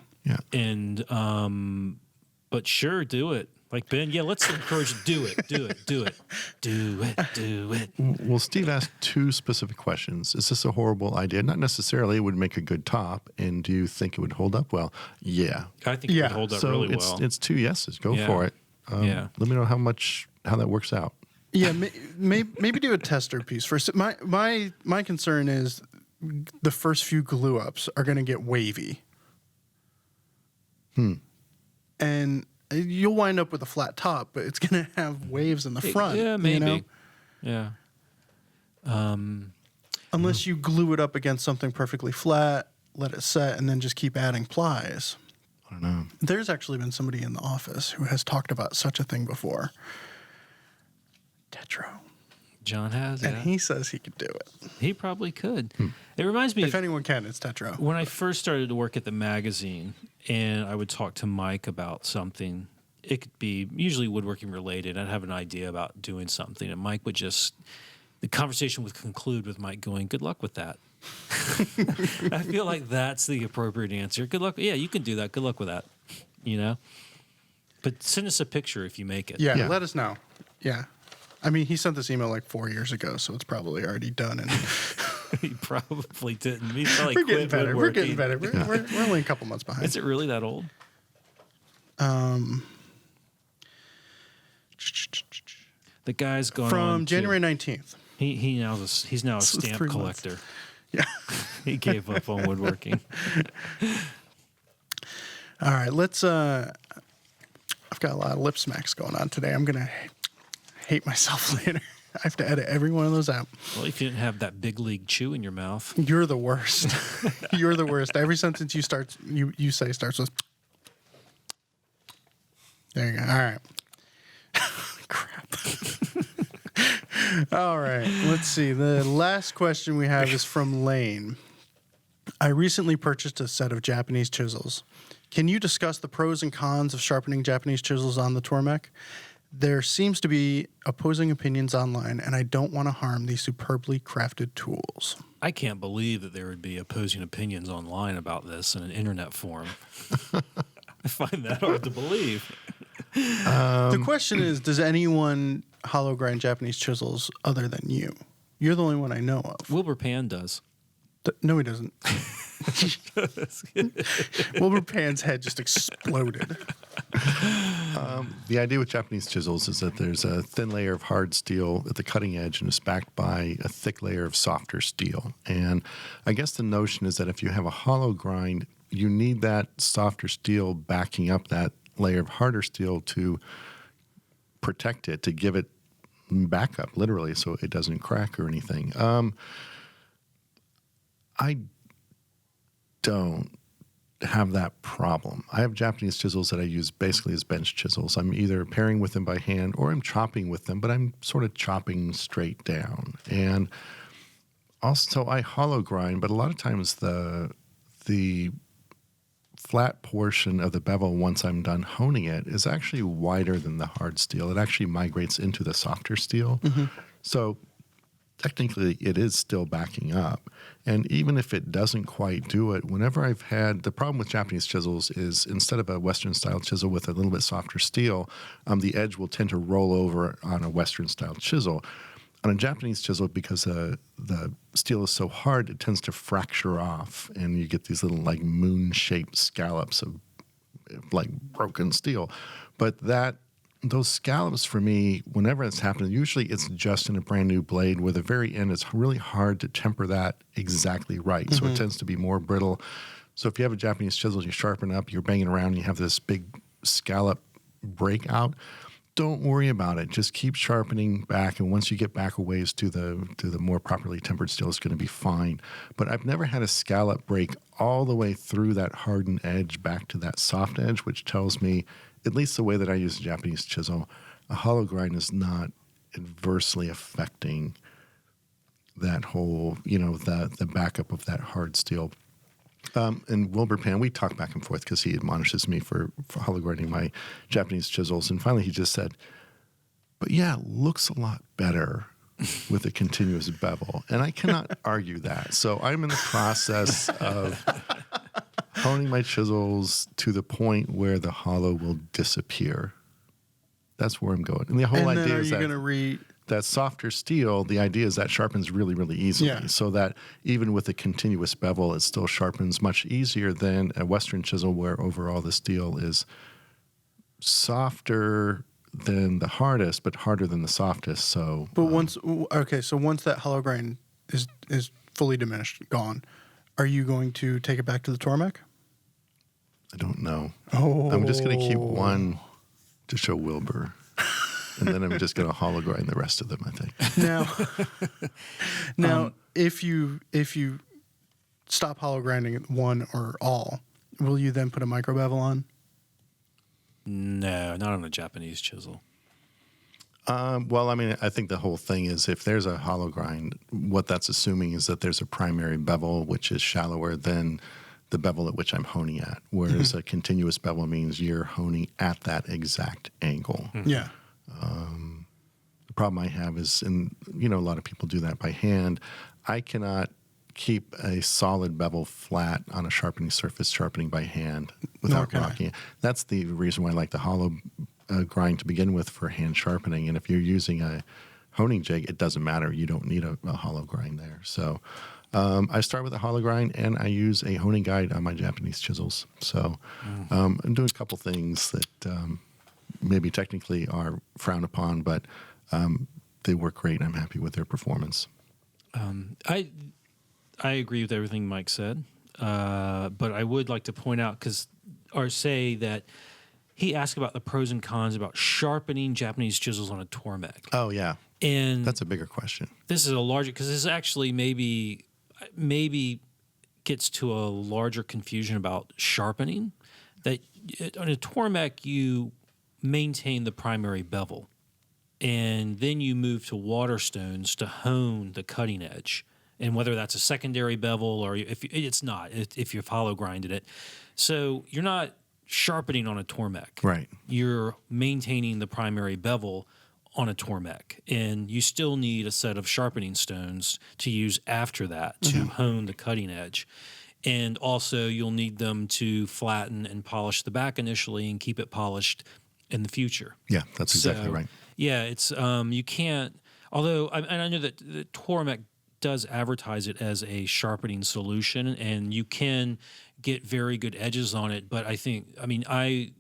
And but sure, do it. Like Ben, yeah, let's encourage do it. Well, Steve asked two specific questions. Is this a horrible idea? Not necessarily. It would make a good top. And do you think it would hold up well? Yeah. I think it would hold up So really well. it's two yeses. Go Yeah. for it. Yeah. Let me know how that works out. Yeah, maybe do a tester piece first. My concern is the first few glue ups are going to get wavy. And you'll wind up with a flat top, but it's going to have waves in the front. Yeah, maybe. You know? Yeah. Unless you glue it up against something perfectly flat, let it set, and then just keep adding plies. I don't know. There's actually been somebody in the office who has talked about such a thing before. Tetro. John has, And yeah. he says he could do it. He probably could. It reminds me If of anyone can, it's Tetro. when I first started to work at the magazine and I would talk to Mike about something. It could be usually woodworking related. I'd have an idea about doing something, and Mike would the conversation would conclude with Mike going, "Good luck with that." I feel like that's the appropriate answer. Good luck. Yeah, you can do that. Good luck with that. You know? But send us a picture if you make it. Yeah, Yeah. let us know. Yeah. I mean, he sent this email like 4 years ago, so it's probably already done. And He probably didn't. He probably we're getting quit better. We're woodworking. getting better. We're only a couple months behind. Is it really that old? The guy's gone on From to- January 19th. He's now a This was stamp 3 months. collector. Yeah. He gave up on woodworking. All right, let's. I've got a lot of lip smacks going on today. I'm gonna hate myself later. I have to edit every one of those out. Well, if you didn't have that big league chew in your mouth. You're the worst. You're the worst. Every sentence you say starts with. There you go. All right. Crap. All right. Let's see. The last question we have is from Lane. I recently purchased a set of Japanese chisels. Can you discuss the pros and cons of sharpening Japanese chisels on the Tormek? There seems to be opposing opinions online, and I don't want to harm these superbly crafted tools. I can't believe that there would be opposing opinions online about this in an internet forum. I find that hard to believe. The question is, does anyone hollow grind Japanese chisels other than you? You're the only one I know of. Wilbur Pan does. No, he doesn't. Wilbur Pan's head just exploded. The idea with Japanese chisels is that there's a thin layer of hard steel at the cutting edge and it's backed by a thick layer of softer steel. And I guess the notion is that if you have a hollow grind, you need that softer steel backing up that layer of harder steel to protect it, to give it backup, literally, so it doesn't crack or anything. I don't have that problem. I have Japanese chisels that I use basically as bench chisels. I'm either paring with them by hand or I'm chopping with them, but I'm sort of chopping straight down. And also I hollow grind, but a lot of times the flat portion of the bevel, once I'm done honing it, is actually wider than the hard steel. It actually migrates into the softer steel. Mm-hmm. So technically it is still backing up. And even if it doesn't quite do it, whenever I've had, the problem with Japanese chisels is instead of a Western style chisel with a little bit softer steel, the edge will tend to roll over on a Western style chisel. On a Japanese chisel, because the steel is so hard, it tends to fracture off and you get these little like moon-shaped scallops of like broken steel. But those scallops for me, whenever it's happening, usually it's just in a brand new blade where the very end, it's really hard to temper that exactly right. Mm-hmm. So it tends to be more brittle. So if you have a Japanese chisel, you sharpen up, you're banging around, and you have this big scallop breakout, don't worry about it. Just keep sharpening back, and once you get back a ways to the more properly tempered steel, it's going to be fine. But I've never had a scallop break all the way through that hardened edge back to that soft edge, which tells me, at least the way that I use a Japanese chisel, a hollow grind is not adversely affecting that whole, the backup of that hard steel. And Wilbur Pan, we talk back and forth because he admonishes me for hollow grinding my Japanese chisels. And finally he just said, but yeah, it looks a lot better with a continuous bevel. And I cannot argue that. So I'm in the process of honing my chisels to the point where the hollow will disappear. That's where I'm going. And the whole idea is that softer steel, the idea is that sharpens really, really easily. Yeah. So that even with a continuous bevel, it still sharpens much easier than a Western chisel where overall the steel is softer than the hardest, but harder than the softest. So, but once that hollow grind is fully diminished, gone, are you going to take it back to the Tormek? I don't know. Oh. I'm just going to keep one to show Wilbur. And then I'm just going to hollow grind the rest of them, I think. Now, if you stop hollow grinding one or all, will you then put a micro bevel on? No, not on a Japanese chisel. Well, I mean, I think the whole thing is if there's a hollow grind, what that's assuming is that there's a primary bevel, which is shallower than the bevel at which I'm honing at, whereas a continuous bevel means you're honing at that exact angle. Mm-hmm. Yeah. The problem I have is, and a lot of people do that by hand. I cannot keep a solid bevel flat on a sharpening surface sharpening by hand without rocking it. That's the reason why I like the hollow grind to begin with for hand sharpening. And if you're using a honing jig, it doesn't matter. You don't need a hollow grind there. So I start with a hollow grind, and I use a honing guide on my Japanese chisels. So I'm doing a couple things that maybe technically are frowned upon, but they work great, and I'm happy with their performance. I agree with everything Mike said, but I would like to point out or say that he asked about the pros and cons about sharpening Japanese chisels on a Tormek. Oh yeah, and that's a bigger question. This is a larger, because this actually maybe gets to a larger confusion about sharpening. That on a Tormek you maintain the primary bevel, and then you move to waterstones to hone the cutting edge. And whether that's a secondary bevel or if it's not, if you've hollow grinded it. So you're not sharpening on a Tormek. Right. You're maintaining the primary bevel on a Tormek, and you still need a set of sharpening stones to use after that to hone the cutting edge. And also you'll need them to flatten and polish the back initially and keep it polished in the future. Yeah, that's exactly So, right. Yeah, it's you can't. Although I know that the Tormek does advertise it as a sharpening solution, and you can get very good edges on it. But I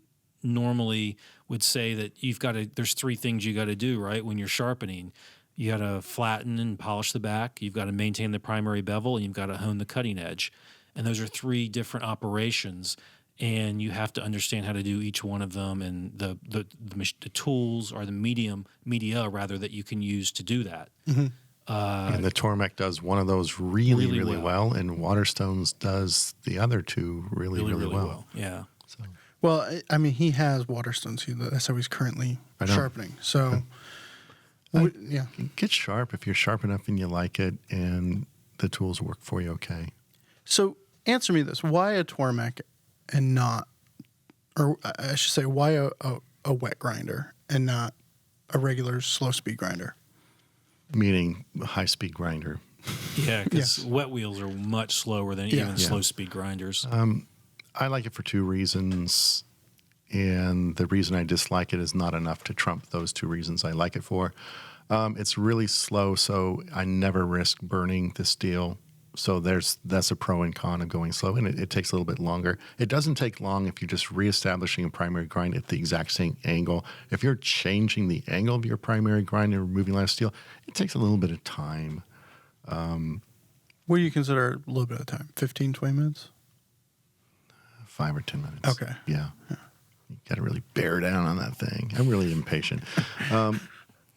normally would say that there's three things you got to do, right? When you're sharpening, you got to flatten and polish the back. You've got to maintain the primary bevel, and you've got to hone the cutting edge. And those are three different operations, and you have to understand how to do each one of them, and the tools or the media rather that you can use to do that. And the Tormek does one of those really, really really well, and Waterstones does the other two really, really well. Yeah. So, Well, I mean, he has Waterstones. That's how he's currently I know. sharpening. So, yeah. get sharp if you're sharp enough and you like it, and the tools work for you okay. So, answer me this: why a Tormek and not, or I should say, why a wet grinder and not a regular slow speed grinder? Meaning a high-speed grinder. Yeah, because Yes. wet wheels are much slower than even slow speed grinders. I like it for two reasons, and the reason I dislike it is not enough to trump those two reasons I like it for. It's really slow, so I never risk burning the steel. So that's a pro and con of going slow, and it takes a little bit longer. It doesn't take long if you're just reestablishing a primary grind at the exact same angle. If you're changing the angle of your primary grind and removing less steel, it takes a little bit of time. What do you consider a little bit of time? 15, 20 minutes? 5 or 10 minutes. Okay. Yeah. You got to really bear down on that thing. I'm really impatient.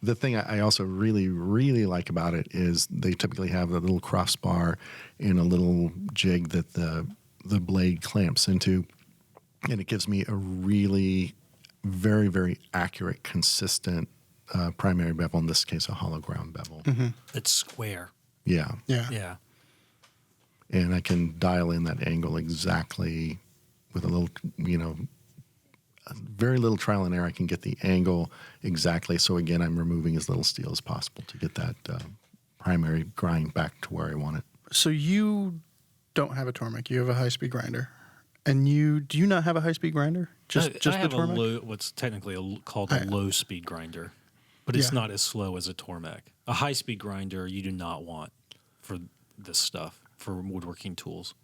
The thing I also really, really like about it is they typically have a little crossbar and a little jig that the blade clamps into, and it gives me a really very, very accurate, consistent primary bevel, in this case a hollow ground bevel. It's square. Yeah. Yeah. Yeah. And I can dial in that angle exactly with a little, very little trial and error. I can get the angle exactly. So again, I'm removing as little steel as possible to get that primary grind back to where I want it. So you don't have a Tormek. You have a high speed grinder. And do you not have a high speed grinder? Just I the have Tormek? what's technically called a low speed grinder, but it's Yeah. not as slow as a Tormek. A high speed grinder you do not want for this stuff, for woodworking tools.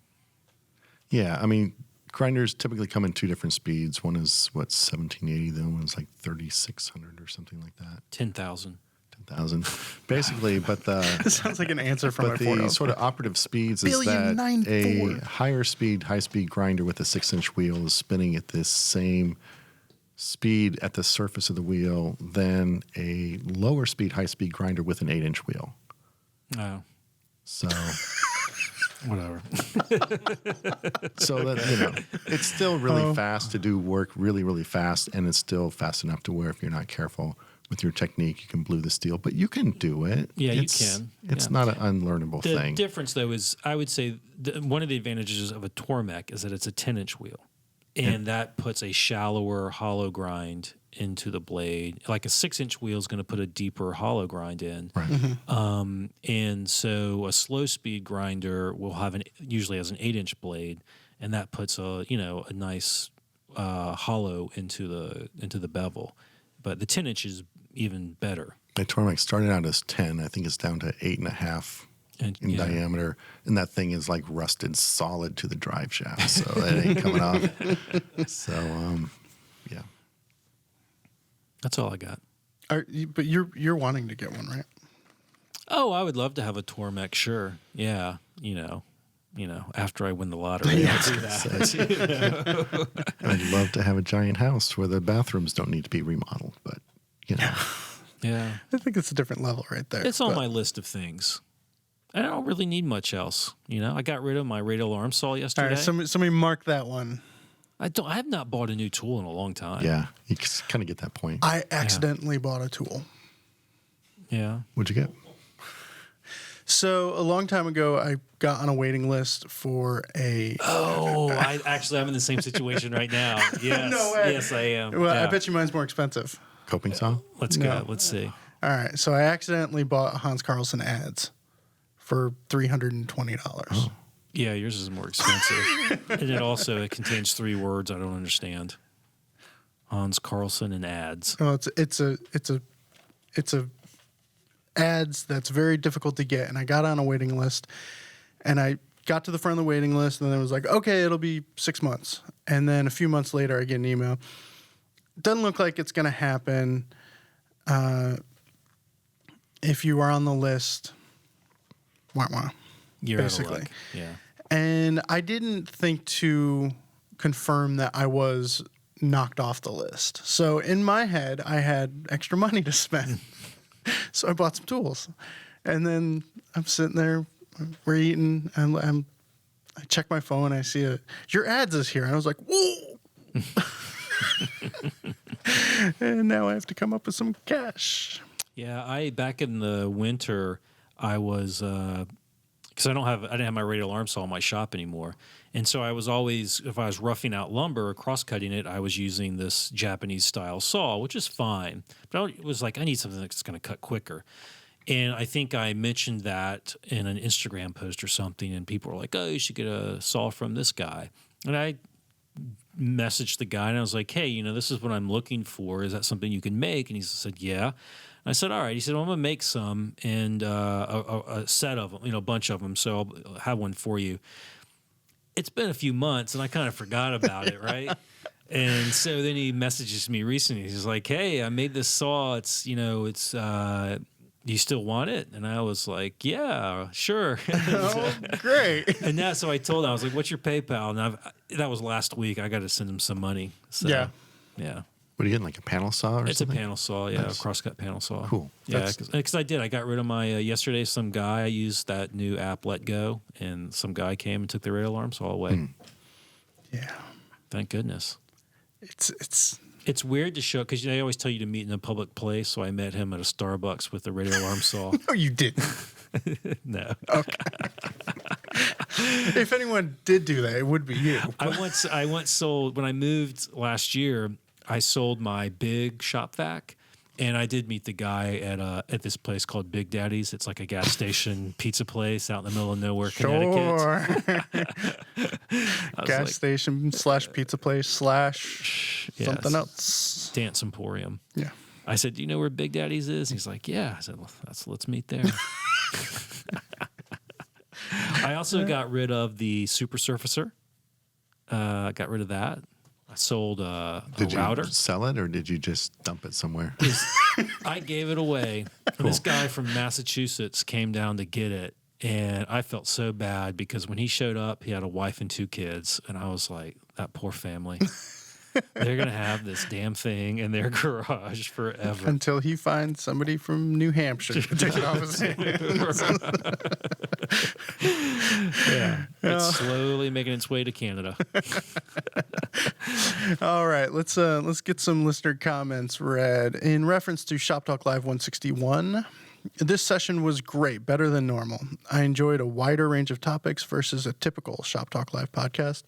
Yeah, I mean, grinders typically come in two different speeds. One is 1780, the other one's like 3600 or something like that. 10,000. 10,000, basically. But This sounds like an answer from my but the Ford. sort of operative speeds is Billion that nine a Ford. higher speed, high speed grinder with a 6-inch wheel is spinning at this same speed at the surface of the wheel than a lower speed, high speed grinder with an 8-inch wheel. Oh, So. whatever. So that it's still really fast to do work really, really fast, and it's still fast enough to where if you're not careful with your technique, you can blue the steel. But you can do it. Yeah, you It's- can. It's Yeah. not an unlearnable The thing. difference, though, is I would say one of the advantages of a Tormek is that it's a 10-inch wheel, and that puts a shallower hollow grind into the blade. Like a 6-inch wheel is going to put a deeper hollow grind in. Right. And so a slow speed grinder will have usually has an 8-inch blade, and that puts a nice hollow into the bevel. But the 10-inch is even better. My Tormek started out as 10. I think it's down to 8.5 And, in diameter, and that thing is like rusted solid to the drive shaft, so that ain't coming off. So, yeah. That's all I got. But you're wanting to get one, right? Oh, I would love to have a Tormek, sure. Yeah, after I win the lottery, I'll do that. And I'd love to have a giant house where the bathrooms don't need to be remodeled, but Yeah. I think it's a different level right there. It's on but- my list of things. I don't really need much else. I got rid of my radial arm saw All yesterday. right, somebody mark that one. I have not bought a new tool in a long time. yeah, you kind of get that point. I accidentally bought a tool. Yeah. What'd you get? So a long time ago, I got on a waiting list for a. Oh, I'm in the same situation right now. Yes, No way. yes, I am. Well, I Yeah. bet you mine's more expensive. Coping saw? Let's No. go. Let's see. All right, so I accidentally bought Hans Carlson ads for $320. Oh. Yeah, yours is more expensive, and it contains 3 words I don't understand. Hans Carlson and ads. Oh, it's a ads that's very difficult to get, and I got on a waiting list, and I got to the front of the waiting list, and then it was like, okay, it'll be 6 months, and then a few months later, I get an email. Doesn't look like it's going to happen. If you are on the list, wah wah. You're Basically. out of luck. Yeah. And I didn't think to confirm that I was knocked off the list. So in my head, I had extra money to spend. So I bought some tools. And then I'm sitting there, we're eating, and I check my phone, I see your ads is here. And I was like, whoa. And now I have to come up with some cash. Yeah, back in the winter, I was because I didn't have my radial arm saw in my shop anymore, and so I was always, if I was roughing out lumber or cross cutting it, I was using this Japanese style saw, which is fine. But it was like I need something that's going to cut quicker, and I think I mentioned that in an Instagram post or something, and people were like, "Oh, you should get a saw from this guy," and I messaged the guy and I was like, "Hey, this is what I'm looking for. Is that something you can make?" And he said, "Yeah." I said, all right. He said, well, I'm going to make some and a set of them, a bunch of them. So I'll have one for you. It's been a few months and I kind of forgot about it, right? And so then he messages me recently. He's like, hey, I made this saw. It's, do you still want it? And I was like, yeah, sure. Oh, great. And so I told him, I was like, what's your PayPal? And that was last week. I got to send him some money. So, Yeah. Yeah. What are you getting, like a panel saw or It's something? a panel saw, yeah, Nice. a crosscut panel saw. Cool. Yeah, because I did. I got rid of my yesterday. Some guy I used that new app, Let Go, and some guy came and took the radial arm saw away. Yeah. Thank goodness. It's weird to show because they always tell you to meet in a public place. So I met him at a Starbucks with the radial arm saw. no, you didn't. No, If anyone did do that, it would be you. I once sold when I moved last year. I sold my big shop vac, and I did meet the guy at this place called Big Daddy's. It's like a gas station pizza place out in the middle of nowhere, Connecticut. Sure. Gas station / pizza place / something else. Dance Emporium. Yeah. I said, do you know where Big Daddy's is? He's like, yeah. I said, well, let's meet there. I also got rid of the Super Surfacer. Got rid of that. I sold a router. Did you sell it or did you just dump it somewhere? I gave it away. And this guy from Massachusetts came down to get it. And I felt so bad because when he showed up, he had a wife and 2 kids. And I was like, that poor family. They're going to have this damn thing in their garage forever. Until he finds somebody from New Hampshire to take it off his hands. Yeah. It's slowly making its way to Canada. All right, let's get some listener comments read. In reference to Shop Talk Live 161, this session was great, better than normal. I enjoyed a wider range of topics versus a typical Shop Talk Live podcast.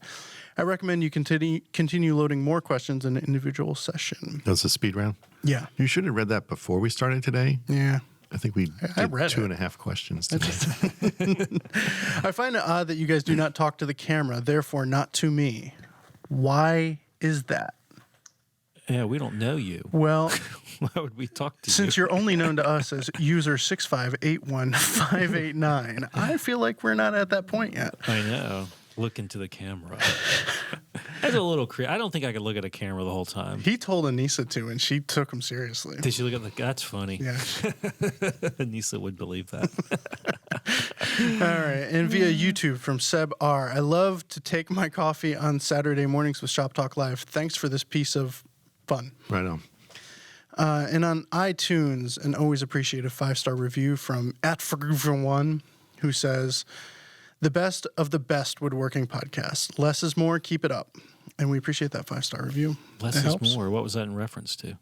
I recommend you continue loading more questions in an individual session. That was a speed round? Yeah. You should have read that before we started today. Yeah. I think we did read 2.5 questions today. I find it odd that you guys do not talk to the camera, therefore not to me. Why is that? Yeah, we don't know you. Well, Why would we talk to since you? you're only known to us as user 6581589, I feel like we're not at that point yet. I know. Look into the camera. That's a little I don't think I could look at a camera the whole time. He told Anissa to, and she took him seriously. Did she look at that's funny. Yeah. Anissa would believe that. All right. And via YouTube from Seb R. I love to take my coffee on Saturday mornings with Shop Talk Live. Thanks for this piece of fun. Right on. And on iTunes, an always appreciated 5-star review from @1, who says, the best of the best woodworking podcast. Less is more. Keep it up. And we appreciate that 5-star review. Less It is helps. more. What was that in reference to?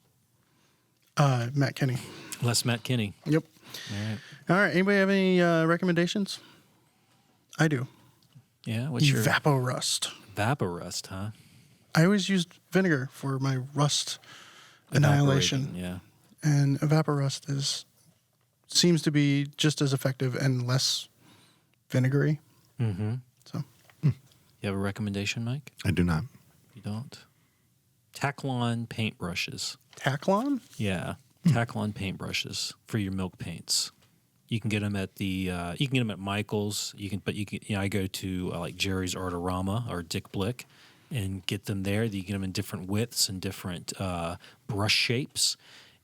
Matt Kenny. Les Matt Kinney. Yep. All right. Anybody have any recommendations? I do. Yeah. What's your Evaporust. Vaporust, huh? I always used vinegar for my rust annihilation. Yeah. And Evaporust seems to be just as effective and less vinegary. Mm-hmm. So, You have a recommendation, Mike? I do not. You don't? Taclon paintbrushes. Taclon? Yeah. Taclon paintbrushes for your milk paints. You can get them at Michael's. I go to like Jerry's Artorama or Dick Blick and get them there. You get them in different widths and different brush shapes,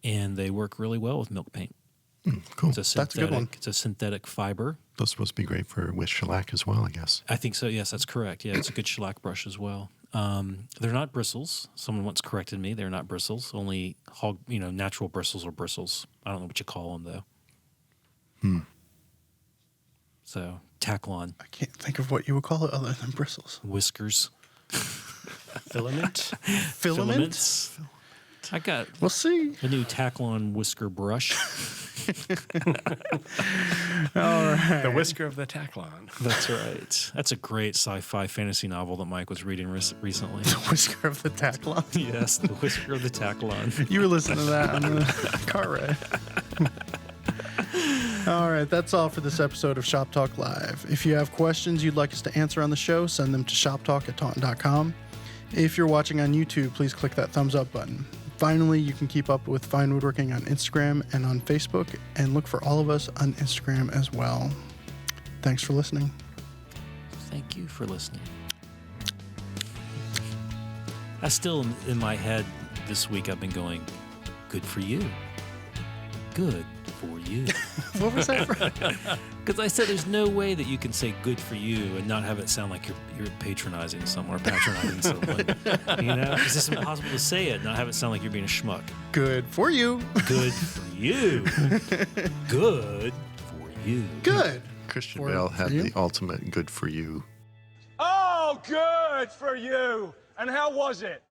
and they work really well with milk paint. Cool. It's That's a good one. It's a synthetic fiber. Those are supposed to be great with shellac as well, I guess. I think so. Yes, that's correct. Yeah, it's a good shellac brush as well. They're not bristles. Someone once corrected me. They're not bristles. Only natural bristles or bristles. I don't know what you call them though. So Taclon I can't think of what you would call it other than bristles. whiskers. Filament. Filaments. I got We'll see. a new Taclon whisker brush. The whisker of the Taclon. That's right. That's a great sci-fi fantasy novel that Mike was reading recently. The whisker of the Taclon. Yes, the whisker of the Taclon. You were listening to that on the car ride. All right, that's all for this episode of Shop Talk Live. If you have questions you'd like us to answer on the show, send them to shoptalk@taunton.com. If you're watching on YouTube, please click that thumbs up button. Finally, you can keep up with Fine Woodworking on Instagram and on Facebook, and look for all of us on Instagram as well. Thanks for listening. Thank you for listening. I still, in my head this week, I've been going, good for you. Good for you. What was that? Because I said there's no way that you can say good for you and not have it sound like you're patronizing someone or patronizing someone. It's just impossible to say it and not have it sound like you're being a schmuck. Good for you. Good for you. Good for you. Good. Christian For Bale had you? the ultimate good for you. Oh, good for you. And how was it?